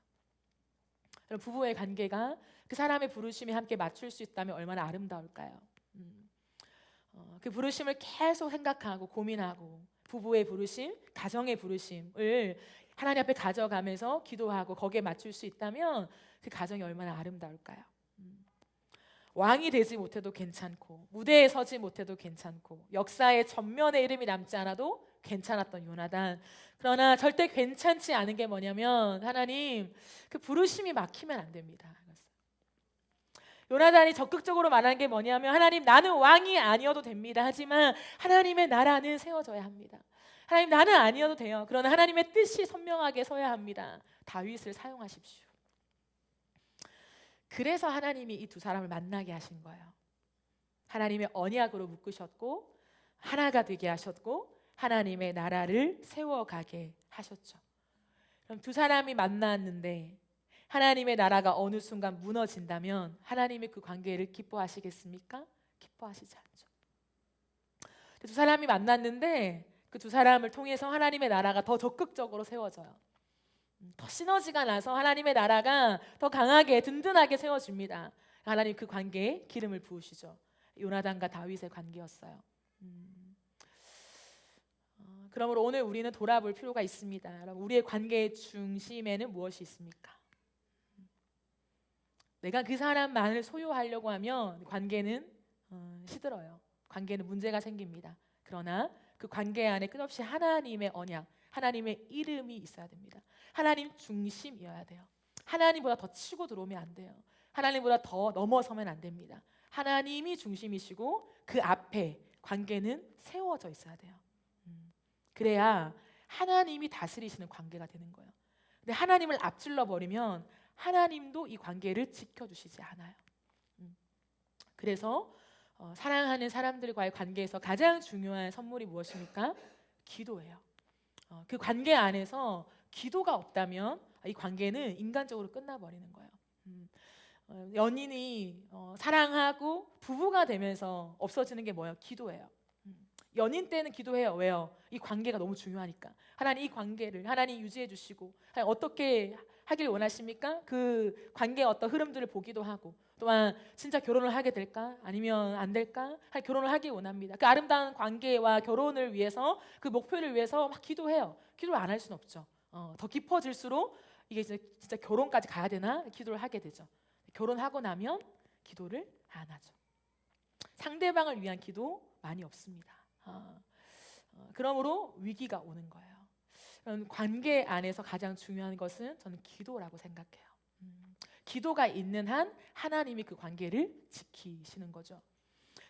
부부의 관계가 그 사람의 부르심이 함께 맞출 수 있다면 얼마나 아름다울까요? 그 부르심을 계속 생각하고 고민하고 부부의 부르심, 가정의 부르심을 하나님 앞에 가져가면서 기도하고 거기에 맞출 수 있다면 그 가정이 얼마나 아름다울까요? 왕이 되지 못해도 괜찮고 무대에 서지 못해도 괜찮고 역사의 전면에 이름이 남지 않아도 괜찮았던 요나단, 그러나 절대 괜찮지 않은 게 뭐냐면 하나님 그 부르심이 막히면 안 됩니다. 요나단이 적극적으로 말하는 게 뭐냐면 하나님 나는 왕이 아니어도 됩니다. 하지만 하나님의 나라는 세워져야 합니다. 하나님 나는 아니어도 돼요. 그러나 하나님의 뜻이 선명하게 서야 합니다. 다윗을 사용하십시오. 그래서 하나님이 이 두 사람을 만나게 하신 거예요. 하나님의 언약으로 묶으셨고 하나가 되게 하셨고 하나님의 나라를 세워가게 하셨죠. 그럼 두 사람이 만났는데 하나님의 나라가 어느 순간 무너진다면 하나님이 그 관계를 기뻐하시겠습니까? 기뻐하시지 않죠. 두 사람이 만났는데 그 두 사람을 통해서 하나님의 나라가 더 적극적으로 세워져요. 더 시너지가 나서 하나님의 나라가 더 강하게 든든하게 세워집니다. 하나님 그 관계에 기름을 부으시죠. 요나단과 다윗의 관계였어요. 그러므로 오늘 우리는 돌아볼 필요가 있습니다. 여러분, 우리의 관계의 중심에는 무엇이 있습니까? 내가 그 사람만을 소유하려고 하면 관계는 시들어요. 관계는 문제가 생깁니다. 그러나 그 관계 안에 끝없이 하나님의 언약, 하나님의 이름이 있어야 됩니다. 하나님 중심이어야 돼요. 하나님보다 더 치고 들어오면 안 돼요. 하나님보다 더 넘어서면 안 됩니다. 하나님이 중심이시고 그 앞에 관계는 세워져 있어야 돼요. 그래야 하나님이 다스리시는 관계가 되는 거예요. 근데 하나님을 앞질러 버리면 하나님도 이 관계를 지켜주시지 않아요. 그래서 사랑하는 사람들과의 관계에서 가장 중요한 선물이 무엇입니까? 기도예요. 그 관계 안에서 기도가 없다면 이 관계는 인간적으로 끝나버리는 거예요. 연인이 사랑하고 부부가 되면서 없어지는 게 뭐예요? 기도예요. 연인 때는 기도해요. 왜요? 이 관계가 너무 중요하니까. 하나님 이 관계를 하나님 유지해 주시고 하나님 어떻게 하길 원하십니까? 그 관계의 어떤 흐름들을 보기도 하고 또한 진짜 결혼을 하게 될까? 아니면 안 될까? 결혼을 하기 원합니다. 그 아름다운 관계와 결혼을 위해서 그 목표를 위해서 막 기도해요. 기도를 안 할 수는 없죠. 더 깊어질수록 이게 이제 진짜 결혼까지 가야 되나? 기도를 하게 되죠. 결혼하고 나면 기도를 안 하죠. 상대방을 위한 기도 많이 없습니다. 그러므로 위기가 오는 거예요. 관계 안에서 가장 중요한 것은 저는 기도라고 생각해요. 기도가 있는 한 하나님이 그 관계를 지키시는 거죠.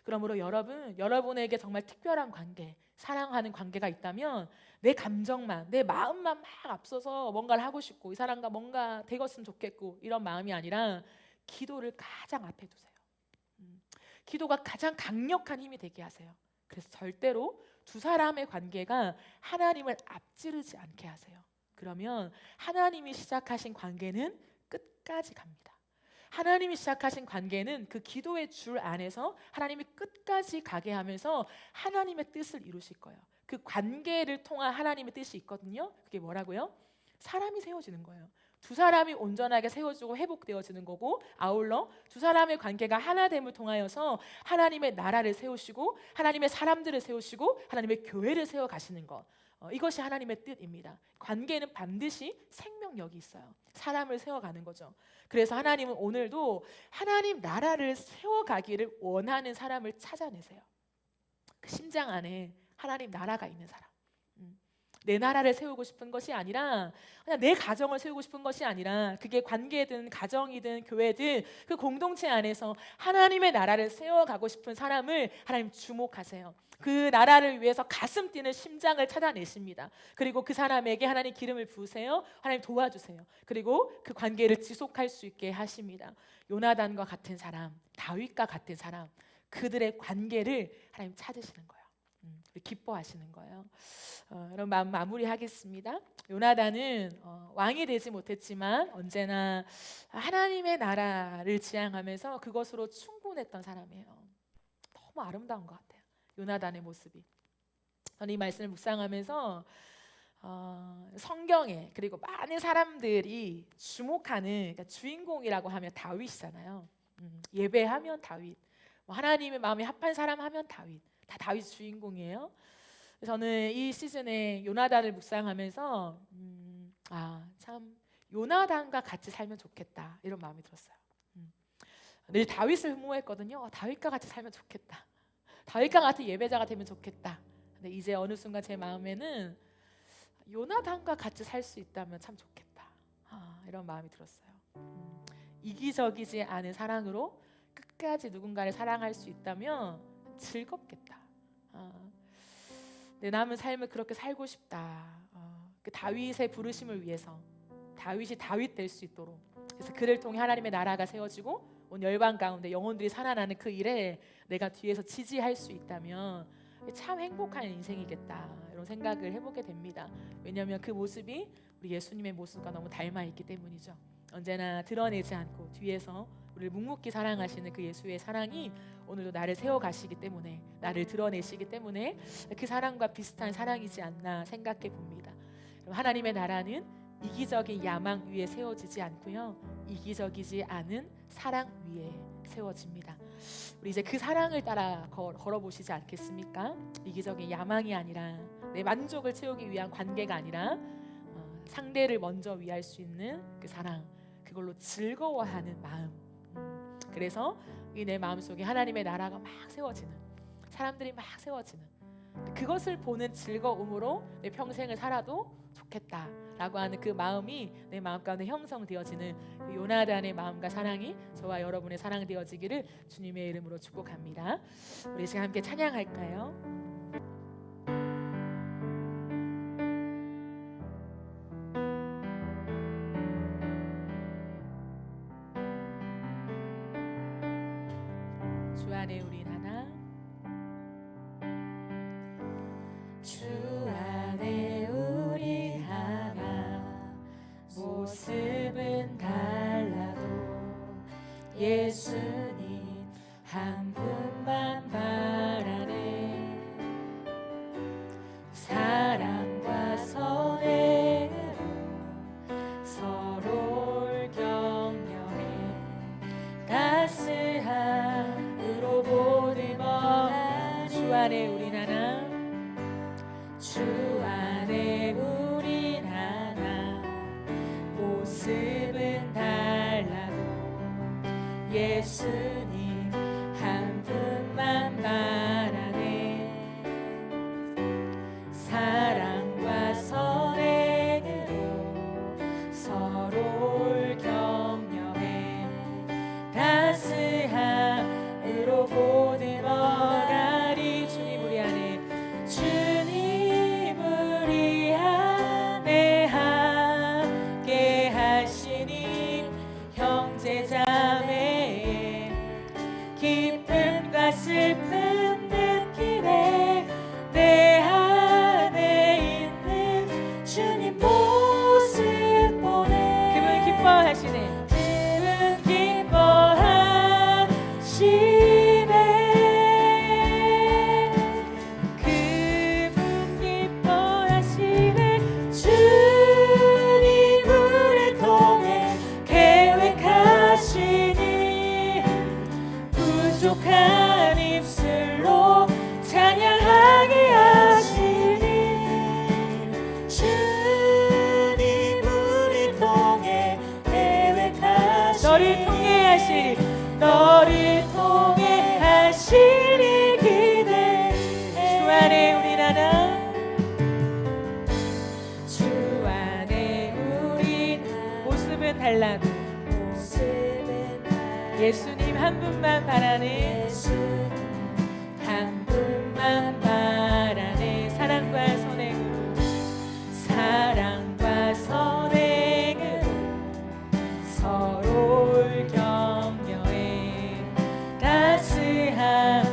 그러므로 여러분에게 정말 특별한 관계, 사랑하는 관계가 있다면 내 감정만, 내 마음만 막 앞서서 뭔가를 하고 싶고 이 사람과 뭔가 되었으면 좋겠고 이런 마음이 아니라 기도를 가장 앞에 두세요. 기도가 가장 강력한 힘이 되게 하세요. 그래서 절대로 두 사람의 관계가 하나님을 앞지르지 않게 하세요. 그러면 하나님이 시작하신 관계는 끝까지 갑니다. 하나님이 시작하신 관계는 그 기도의 줄 안에서 하나님이 끝까지 가게 하면서 하나님의 뜻을 이루실 거예요. 그 관계를 통한 하나님의 뜻이 있거든요. 그게 뭐라고요? 사람이 세워지는 거예요. 두 사람이 온전하게 세워지고 회복되어지는 거고 아울러 두 사람의 관계가 하나됨을 통하여서 하나님의 나라를 세우시고 하나님의 사람들을 세우시고 하나님의 교회를 세워가시는 것, 이것이 하나님의 뜻입니다. 관계는 반드시 생명력이 있어요. 사람을 세워가는 거죠. 그래서 하나님은 오늘도 하나님 나라를 세워가기를 원하는 사람을 찾아내세요. 그 심장 안에 하나님 나라가 있는 사람, 내 나라를 세우고 싶은 것이 아니라 그냥 내 가정을 세우고 싶은 것이 아니라 그게 관계든 가정이든 교회든 그 공동체 안에서 하나님의 나라를 세워가고 싶은 사람을 하나님 주목하세요. 그 나라를 위해서 가슴 뛰는 심장을 찾아내십니다. 그리고 그 사람에게 하나님 기름을 부으세요. 하나님 도와주세요. 그리고 그 관계를 지속할 수 있게 하십니다. 요나단과 같은 사람, 다윗과 같은 사람, 그들의 관계를 하나님 찾으시는 거예요. 기뻐하시는 거예요. 여러분 마무리하겠습니다. 요나단은 왕이 되지 못했지만 언제나 하나님의 나라를 지향하면서 그것으로 충분했던 사람이에요. 너무 아름다운 것 같아요. 요나단의 모습이. 저는 이 말씀을 묵상하면서 성경에 그리고 많은 사람들이 주목하는 그러니까 주인공이라고 하면 다윗이잖아요. 예배하면 다윗, 하나님의 마음에 합한 사람 하면 다윗. 다 다윗 주인공이에요. 저는 이 시즌에 요나단을 묵상하면서 참 요나단과 같이 살면 좋겠다 이런 마음이 들었어요. 늘 다윗을 흠모했거든요. 다윗과 같이 살면 좋겠다. 다윗과 같은 예배자가 되면 좋겠다. 근데 이제 어느 순간 제 마음에는 요나단과 같이 살 수 있다면 참 좋겠다. 이런 마음이 들었어요. 이기적이지 않은 사랑으로 끝까지 누군가를 사랑할 수 있다면 즐겁겠다. 내 남은 삶을 그렇게 살고 싶다. 그 다윗의 부르심을 위해서 다윗이 다윗 될 수 있도록 그래서 그를 통해 하나님의 나라가 세워지고 온 열방 가운데 영혼들이 살아나는 그 일에 내가 뒤에서 지지할 수 있다면 참 행복한 인생이겠다 이런 생각을 해보게 됩니다. 왜냐하면 그 모습이 우리 예수님의 모습과 너무 닮아 있기 때문이죠. 언제나 드러내지 않고 뒤에서 우리를 묵묵히 사랑하시는 그 예수의 사랑이 오늘도 나를 세워가시기 때문에 나를 드러내시기 때문에 그 사랑과 비슷한 사랑이지 않나 생각해 봅니다. 하나님의 나라는 이기적인 야망 위에 세워지지 않고요, 이기적이지 않은 사랑 위에 세워집니다. 우리 이제 그 사랑을 따라 걸어보시지 않겠습니까? 이기적인 야망이 아니라 내 만족을 채우기 위한 관계가 아니라 상대를 먼저 위할 수 있는 그 사랑, 그걸로 즐거워하는 마음. 그래서 이 내 마음속에 하나님의 나라가 막 세워지는, 사람들이 막 세워지는 그것을 보는 즐거움으로 내 평생을 살아도 좋겠다라고 하는 그 마음이 내 마음 가운데 형성되어지는 그 요나단의 마음과 사랑이 저와 여러분의 사랑 되어지기를 주님의 이름으로 축복합니다. 우리 지금 함께 찬양할까요? 주 안에 우린 하나, 주 안에 우리 하나, 모습은 달라도 예수님 한 분만 바라네. 안에 우린 하나, 주 안에 우린 하나 모습은 달라도 예수님 한 분만 바라네. 사랑과 선행으로 서로를 격려해 따스함으로 보듬어가리. 주님 우리 안에, 주님 우리 안에 함께 하시니 형제자매의 기쁨과 슬픔 느끼네. 내 안에 있는 주님 모습 보네. 그분 기뻐하시네. 그분 기뻐하시네. 그분 기뻐하시네. 주님 우리를 통해 계획하시니 부족한 입술로 찬양하게 하시니. 주님 우리 통해 계획하시니 너를 통해 하시리, 너를 통해 하시니 기대해. 주 안에 우린 하나, 주 안에 우린 모습은 달라도 모습은 달라. 예수님 한 분만 바라네. 예수님 한 분만 바라네. 사랑과 선행으로, 사랑과 선행으로 서로를 격려해 따스함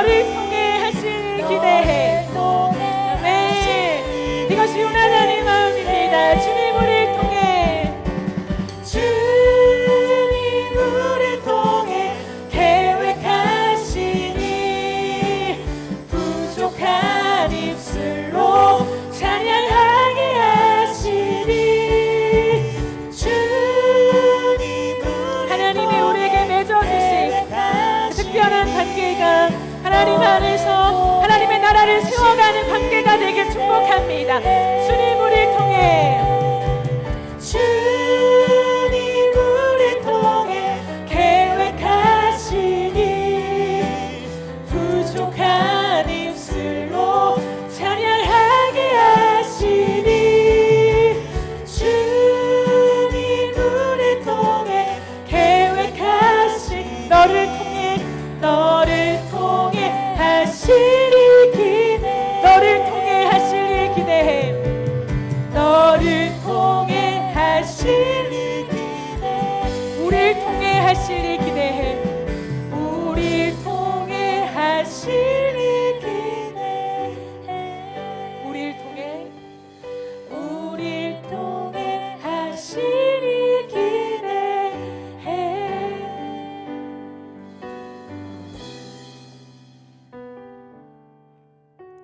너를 통해 하실 기대해. 아멘. 이것이 요나단의 마음입니다. 주님 우리를 통해, 주님 우리를 통해 계획하시니 부족한 입술로 찬양하게 하시니 주님 하나님이 우리에게 맺어주신 특별한 관계가 하나님 안에서 하나님의 나라를 세워가는 관계가 되길 축복합니다. 주님 우리를 통해, 주님 우리를 통해 계획하시니 부족한 입술로 찬양하게 하시니 주님 우리를 통해 계획하시니 너를 통해 하시리 기대 너를 통해 하시길 기대해. 너를 통해 하시리 기대 우리를 통해 하시길 기대해. 우리를 통해 하시리 기대해 우리를 통해 우리를 통해 하시리 기대해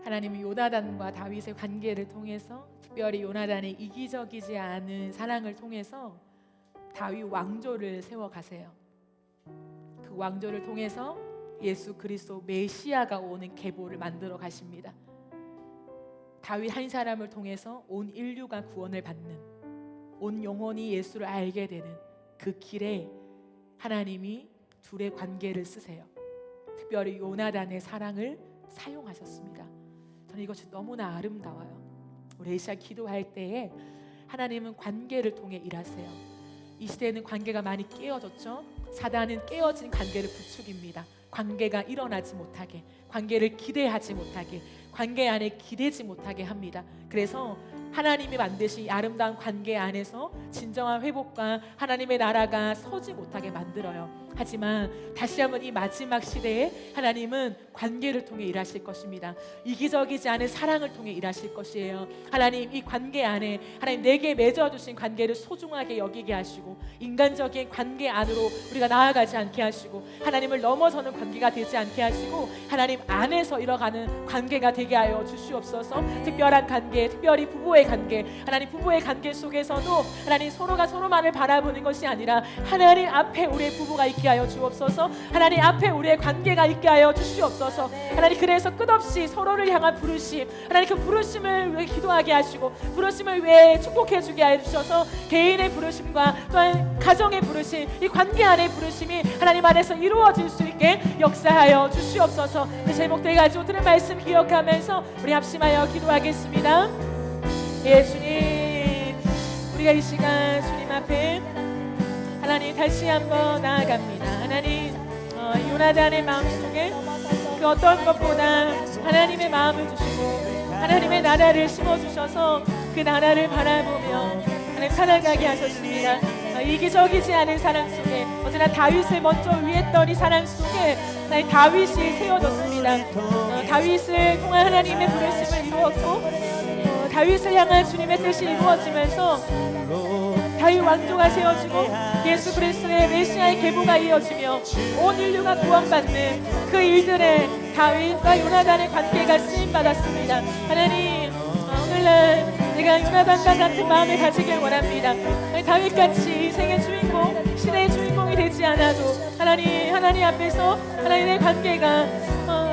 하나님이 요나단과 다윗의 관계를 통해서, 특별히 요나단의 이기적이지 않은 사랑을 통해서 다윗 왕조를 세워가세요. 그 왕조를 통해서 예수 그리스도 메시아가 오는 계보를 만들어 가십니다. 다윗 한 사람을 통해서 온 인류가 구원을 받는, 온 영혼이 예수를 알게 되는 그 길에 하나님이 둘의 관계를 쓰세요. 특별히 요나단의 사랑을 사용하셨습니다. 저는 이것이 너무나 아름다워요. 우리 에시아 기도할 때에 하나님은 관계를 통해 일하세요. 이 시대에는 관계가 많이 깨어졌죠. 사단은 깨어진 관계를 부추깁니다. 관계가 일어나지 못하게, 관계를 기대하지 못하게, 관계 안에 기대지 못하게 합니다. 그래서 하나님이 만드신 이 아름다운 관계 안에서 진정한 회복과 하나님의 나라가 서지 못하게 만들어요. 하지만 다시 한번 이 마지막 시대에 하나님은 관계를 통해 일하실 것입니다. 이기적이지 않은 사랑을 통해 일하실 것이에요. 하나님 이 관계 안에 하나님 내게 맺어주신 관계를 소중하게 여기게 하시고, 인간적인 관계 안으로 우리가 나아가지 않게 하시고, 하나님을 넘어서는 관계가 되지 않게 하시고, 하나님 안에서 이뤄가는 관계가 되게 하여 주시옵소서. 특별한 관계, 특별히 부부의 관계, 하나님 부부의 관계 속에서도 하나님 서로가 서로만을 바라보는 것이 아니라 하나님 앞에 우리의 부부가 있게 하여 주옵소서. 하나님 앞에 우리의 관계가 있게 하여 주시옵소서. 하나님 그래서 끝없이 서로를 향한 부르심, 하나님 그 부르심을 위해 기도하게 하시고, 부르심을 위해 축복해 주게 하여 주셔서 개인의 부르심과 또한 가정의 부르심, 이 관계 안의 부르심이 하나님 안에서 이루어질 수 있게 역사하여 주시옵소서. 그 제목들 가지고 들은 말씀 기억하면서 우리 합심하여 기도하겠습니다. 예, 주님, 우리가 이 시간 주님 앞에 하나님 다시 한번 나아갑니다. 하나님 요나단의 마음속에 그 어떤 것보다 하나님의 마음을 주시고 하나님의 나라를 심어주셔서 그 나라를 바라보며 하나님 살아가게 하셨습니다. 이기적이지 않은 사랑 속에, 언제나 다윗을 먼저 위했던 이 사랑 속에 하나님 다윗이 세워졌습니다. 다윗을 통한 하나님의 부르심을 이루었고, 다윗을 향한 주님의 뜻이 이루어지면서 다윗 왕조가 세워지고 예수 그리스도의 메시아의 계보가 이어지며 온 인류가 구원받는 그 일들에 다윗과 요나단의 관계가 쓰임받았습니다. 하나님, 오늘날 내가 요나단과 같은 마음을 가지길 원합니다. 다윗같이 인생의 주인공, 시대의 주인공이 되지 않아도 하나님 앞에서 하나님의 관계가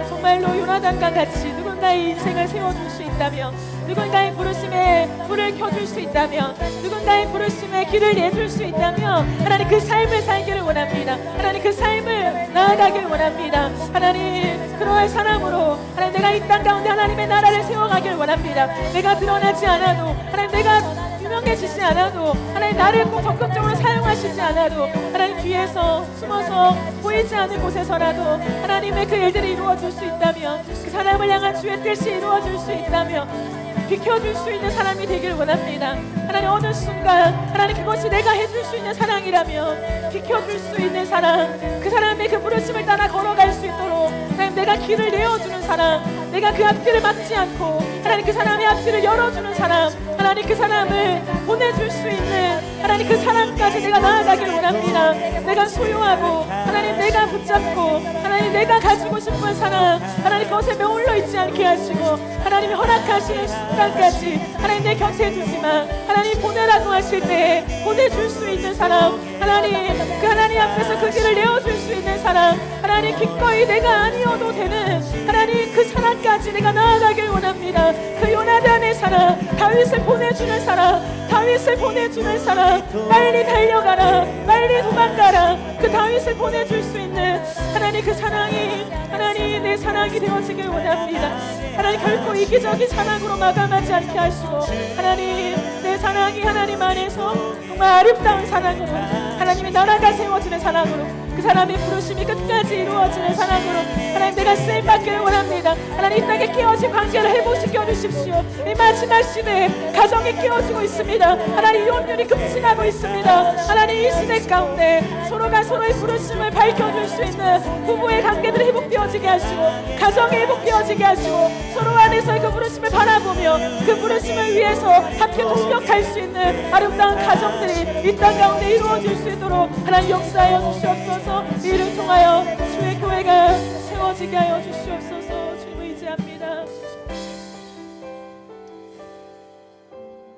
정말로 요나단과 같이 누군가의 인생을 세워줄 수 있다면, 누군가의 부르심에 불을 켜줄 수 있다면, 누군가의 부르심에 길을 내줄 수 있다면 하나님 그 삶을 살기를 원합니다. 하나님 그 삶을 나아가길 원합니다. 하나님 그러한 사람으로 하나님 내가 이 땅 가운데 하나님의 나라를 세워가길 원합니다. 내가 드러나지 않아도, 하나님 내가 유명해지지 않아도, 하나님 나를 꼭 적극적으로 사용하시지 않아도, 하나님 뒤에서 숨어서 보이지 않는 곳에서라도 하나님의 그 일들이 이루어질 수 있다면, 그 사람을 향한 주의 뜻이 이루어질 수 있다면 비켜줄 수 있는 사람이 되길 원합니다. 하나님 어느 순간 하나님 그것이 내가 해줄 수 있는 사랑이라면 비켜줄 수 있는 사랑, 그 사람의 그 부르심을 따라 걸어갈 수 있도록 하나님 내가 내가 길을 내어주는 사람, 내가 그 앞길을 막지 않고 하나님 그 사람의 앞길을 열어주는 사람, 하나님 그 사람을 보내줄 수 있는 하나님 그 사람까지 내가 나아가길 원합니다. 내가 소유하고 하나님 내가 붙잡고 하나님 내가 가지고 싶은 사람, 하나님 그것에 매울러 있지 않게 하시고 하나님이 허락하시는 순간까지 하나님 내 곁에 두지만 하나님 보내라고 하실 때 보내줄 수 있는 사람, 하나님 그 하나님 앞에서 그 길을 내어줄 수 있는 사람, 하나님 기꺼이 내가 아니어도 되는 하나님 그 사람까지 내가 나아가길 원합니다. 그 요나단의 사람, 다윗을 보내주는 사람, 다윗을 보내주는 사람, 빨리 달려가라, 빨리 도망가라, 그 다윗을 보내줄 수 있는 하나님 그 사랑이 하나님 내 사랑이 되어지길 원합니다. 하나님 결코 이기적인 사랑으로 마감하지 않게 하시고 하나님 내 사랑이 하나님 안에서 정말 아름다운 사랑으로 하나님의 나라가 세워지는 사랑으로 그 사람의 부르심이 끝까지 이루어지는 사랑으로 하나님 내가 쓰임받기를 원합니다. 하나님 이 땅에 깨어진 관계를 회복시켜 주십시오. 이 마지막 시대에 가정이 깨어지고 있습니다. 하나님 이혼율이 급증하고 있습니다. 하나님 이 시대 가운데 서로가 서로의 부르심을 밝혀줄 수 있는 부부의 관계들이 회복되어지게 하시고 가정이 회복되어지게 하시고 서로 안에서의 그 부르심을 바라보며 그 부르심을 위해서 함께 동력할 수 있는 아름다운 가정들이 이 땅 가운데 이루어질 수 있도록 하나님 역사하여 주시옵소서. 이를 통하여 주의 교회가 세워지게 하여 주시옵소서. 주님을 의지합니다.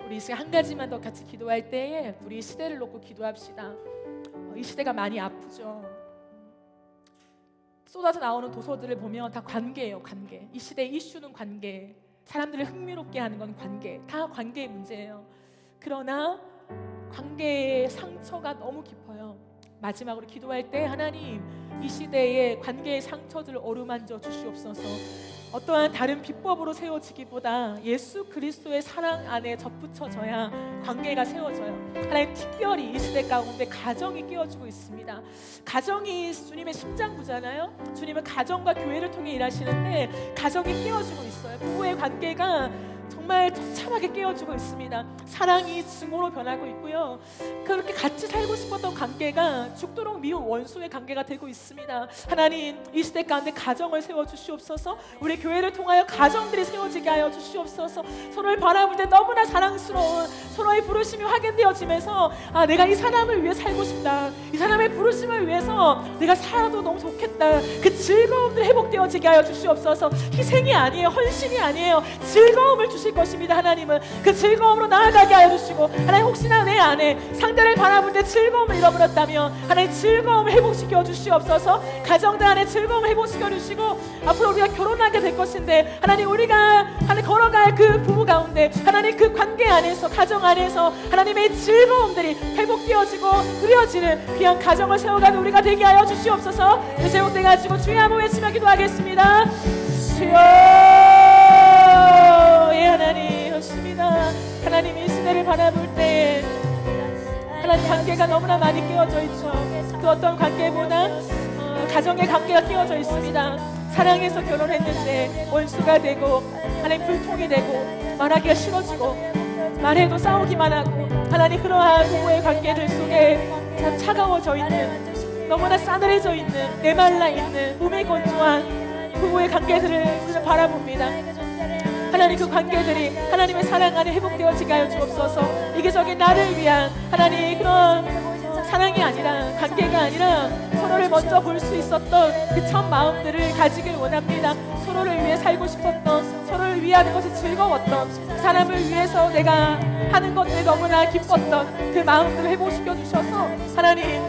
우리 이제 한 가지만 더 같이 기도할 때에 우리 시대를 놓고 기도합시다. 이 시대가 많이 아프죠. 쏟아져 나오는 도서들을 보면 다 관계예요. 관계. 이 시대의 이슈는 관계. 사람들을 흥미롭게 하는 건 관계. 다 관계의 문제예요. 그러나 관계의 상처가 너무 깊어요. 마지막으로 기도할 때 하나님 이 시대의 관계의 상처들을 어루만져 주시옵소서. 어떠한 다른 비법으로 세워지기보다 예수 그리스도의 사랑 안에 접붙여져야 관계가 세워져요. 하나님 특별히 이 시대 가운데 가정이 깨어지고 있습니다. 가정이 주님의 심장부잖아요. 주님은 가정과 교회를 통해 일하시는데 가정이 깨어지고 있어요. 부부의 관계가 정말 처참하게 깨어지고 있습니다. 사랑이 증오로 변하고 있고요. 그렇게 같이 살고 싶었던 관계가 죽도록 미운 원수의 관계가 되고 있습니다. 하나님 이 시대 가운데 가정을 세워주시옵소서. 우리 교회를 통하여 가정들이 세워지게 하여 주시옵소서. 서로를 바라볼 때 너무나 사랑스러운 서로의 부르심이 확인되어지면서 내가 이 사람을 위해 살고 싶다, 이 사람의 부르심을 위해서 내가 살아도 너무 좋겠다, 그 즐거움들 회복되어지게 하여 주시옵소서. 희생이 아니에요, 헌신이 아니에요, 즐거움을 주실 것입니다. 하나님은 그 즐거움으로 나아가게 하여 주시고 하나님 혹시나 내 안에 상대를 바라볼 때 즐거움을 잃어버렸다면 하나님 즐거움을 회복시켜 주시옵소서. 가정들 안에 즐거움을 회복시켜 주시고 앞으로 우리가 결혼하게 될 것인데 하나님 우리가 걸어갈 그 부부 가운데 하나님 그 관계 안에서 가정 안에서 하나님의 즐거움들이 회복되어지고 누려지는 귀한 가정을 세워가는 우리가 되게 하여 주시옵소서. 제목대 가지고 주여 한번 외치며 기도하겠습니다. 주여 하나님 좋습니다. 하나님 이 시대를 바라볼 때 하나님 관계가 너무나 많이 깨어져 있죠. 그 어떤 관계보다 가정의 관계가 깨어져 있습니다. 사랑해서 결혼했는데 원수가 되고 하나님 불통이 되고 말하기가 싫어지고 말해도 싸우기만 하고 하나님 그러한 부부의 관계들 속에 참 차가워져 있는 너무나 싸늘해져 있는 메말라 있는 몸이 건조한 부부의 관계들을 우리는 바라봅니다. 하나님 그 관계들이 하나님의 사랑 안에 회복되어지게 하여 주옵소서. 이기적인 나를 위한 하나님 그런 사랑이 아니라 관계가 아니라 서로를 먼저 볼 수 있었던 그 첫 마음들을 가지길 원합니다. 서로를 위해 살고 싶었던, 서로를 위하는 것이 즐거웠던, 그 사람을 위해서 내가 하는 것들이 너무나 기뻤던 그 마음들을 회복시켜 주셔서 하나님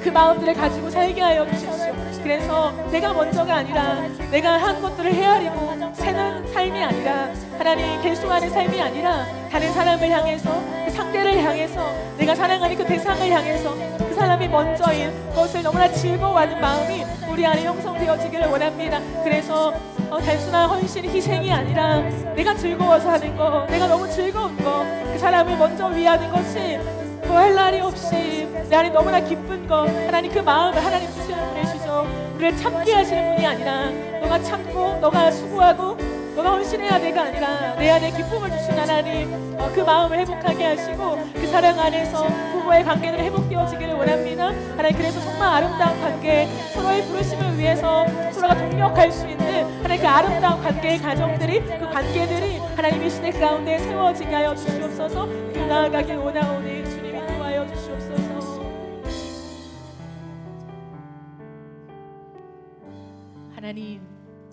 그 마음들을 가지고 살게 하여 주십시오. 그래서 내가 먼저가 아니라 내가 한 것들을 헤아리고 새는 삶이 아니라 하나님 계속하는 삶이 아니라 다른 사람을 향해서 그 상대를 향해서 내가 사랑하는 그 대상을 향해서 그 사람이 먼저인 것을 너무나 즐거워하는 마음이 우리 안에 형성되어지기를 원합니다. 그래서 단순한 헌신 희생이 아니라 내가 즐거워서 하는 거, 내가 너무 즐거운 거, 그 사람을 먼저 위하는 것이 더할 날이 없이 내 안에 너무나 기쁜 거, 하나님 그 마음을 하나님 주시는 분이시죠. 우리를 참게 하시는 분이 아니라 너가 참고 너가 수고하고 너가 헌신해야 돼가 아니라 내 안에 기쁨을 주신 하나님, 그 마음을 회복하게 하시고 그 사랑 안에서 부부의 관계들이 회복되어지기를 원합니다. 하나님, 그래서 정말 아름다운 관계, 서로의 부르심을 위해서 서로가 동력할 수 있는 하나님 그 아름다운 관계의 가정들이, 그 관계들이 하나님의 시대 가운데 세워지게 하여 주시옵소서. 그 나아가길 원하오니 주님이 도와여 주시옵소서.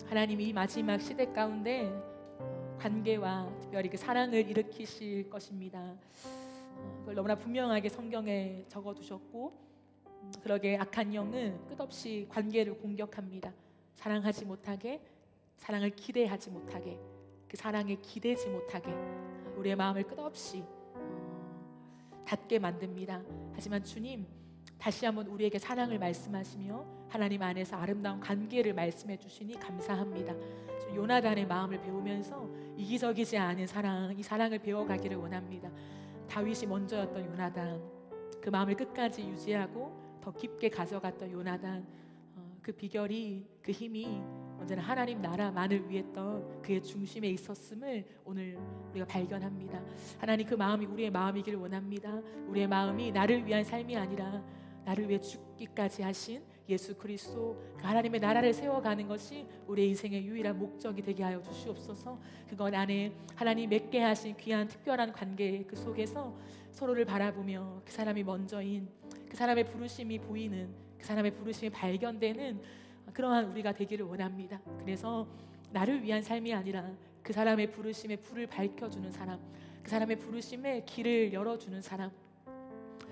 하나님이 이 마지막 시대 가운데 관계와 특별히 그 사랑을 일으키실 것입니다. 그걸 너무나 분명하게 성경에 적어두셨고, 그러게 악한 영은 끝없이 관계를 공격합니다. 사랑하지 못하게, 사랑을 기대하지 못하게, 그 사랑에 기대지 못하게 우리의 마음을 끝없이 닫게 만듭니다. 하지만 주님, 다시 한번 우리에게 사랑을 말씀하시며 하나님 안에서 아름다운 관계를 말씀해 주시니 감사합니다. 요나단의 마음을 배우면서 이기적이지 않은 사랑, 이 사랑을 배워가기를 원합니다. 다윗이 먼저였던 요나단, 그 마음을 끝까지 유지하고 더 깊게 가져갔던 요나단, 그 비결이, 그 힘이 언제나 하나님 나라만을 위했던 그의 중심에 있었음을 오늘 우리가 발견합니다. 하나님, 그 마음이 우리의 마음이기를 원합니다. 우리의 마음이 나를 위한 삶이 아니라 나를 위해 죽기까지 하신 예수 그리스도, 그 하나님의 나라를 세워가는 것이 우리의 인생의 유일한 목적이 되게 하여 주시옵소서. 그것 안에 하나님 맺게 하신 귀한 특별한 관계 그 속에서 서로를 바라보며 그 사람이 먼저인, 그 사람의 부르심이 보이는, 그 사람의 부르심이 발견되는 그러한 우리가 되기를 원합니다. 그래서 나를 위한 삶이 아니라 그 사람의 부르심에 불을 밝혀주는 사람, 그 사람의 부르심에 길을 열어주는 사람,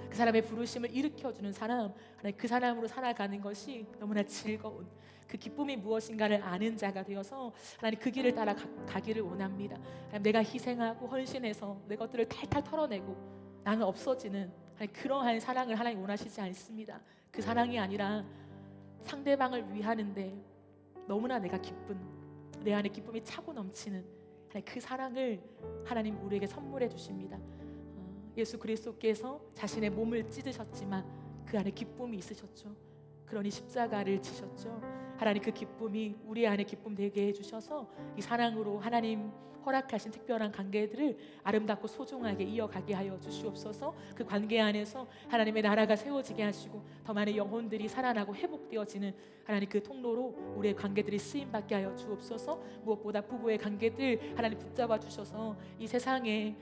그 사람의 부르심을 일으켜주는 사람, 그 사람으로 살아가는 것이 너무나 즐거운, 그 기쁨이 무엇인가를 아는 자가 되어서 하나님 그 길을 따라 가기를 원합니다. 하나님, 내가 희생하고 헌신해서 내 것들을 탈탈 털어내고 나는 없어지는 그러한 사랑을 하나님 원하시지 않습니다. 그 사랑이 아니라 상대방을 위하는데 너무나 내가 기쁜, 내 안에 기쁨이 차고 넘치는 그 사랑을 하나님 우리에게 선물해 주십니다. 예수 그리스도께서 자신의 몸을 찢으셨지만 그 안에 기쁨이 있으셨죠. 그러니 십자가를 지셨죠. 하나님, 그 기쁨이 우리 안에 기쁨 되게 해주셔서 이 사랑으로 하나님 허락하신 특별한 관계들을 아름답고 소중하게 이어가게 하여 주시옵소서. 그 관계 안에서 하나님의 나라가 세워지게 하시고 더 많은 영혼들이 살아나고 회복되어지는 하나님 그 통로로 우리의 관계들이 쓰임받게 하여 주옵소서. 무엇보다 부부의 관계들 하나님 붙잡아 주셔서 이 세상에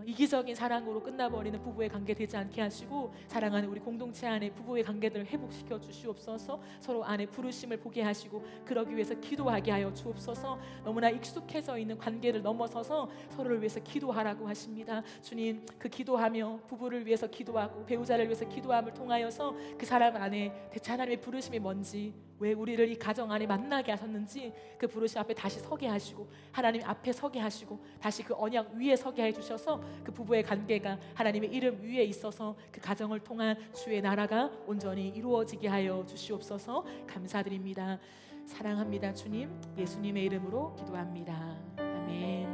이기적인 사랑으로 끝나버리는 부부의 관계 되지 않게 하시고 사랑하는 우리 공동체 안에 부부의 관계들을 회복시켜 주시옵소서. 서로 안에 부르심을 보게 하시고 그러기 위해서 기도하게 하여 주옵소서. 너무나 익숙해져 있는 관계를 넘어서서 서로를 위해서 기도하라고 하십니다. 주님, 그 기도하며 부부를 위해서 기도하고 배우자를 위해서 기도함을 통하여서 그 사람 안에 대체 하나님의 부르심이 뭔지, 왜 우리를 이 가정 안에 만나게 하셨는지 그 부르심 앞에 다시 서게 하시고 하나님 앞에 서게 하시고 다시 그 언약 위에 서게 해주셔서 그 부부의 관계가 하나님의 이름 위에 있어서 그 가정을 통한 주의 나라가 온전히 이루어지게 하여 주시옵소서. 감사드립니다. 사랑합니다. 주님, 예수님의 이름으로 기도합니다. 아멘.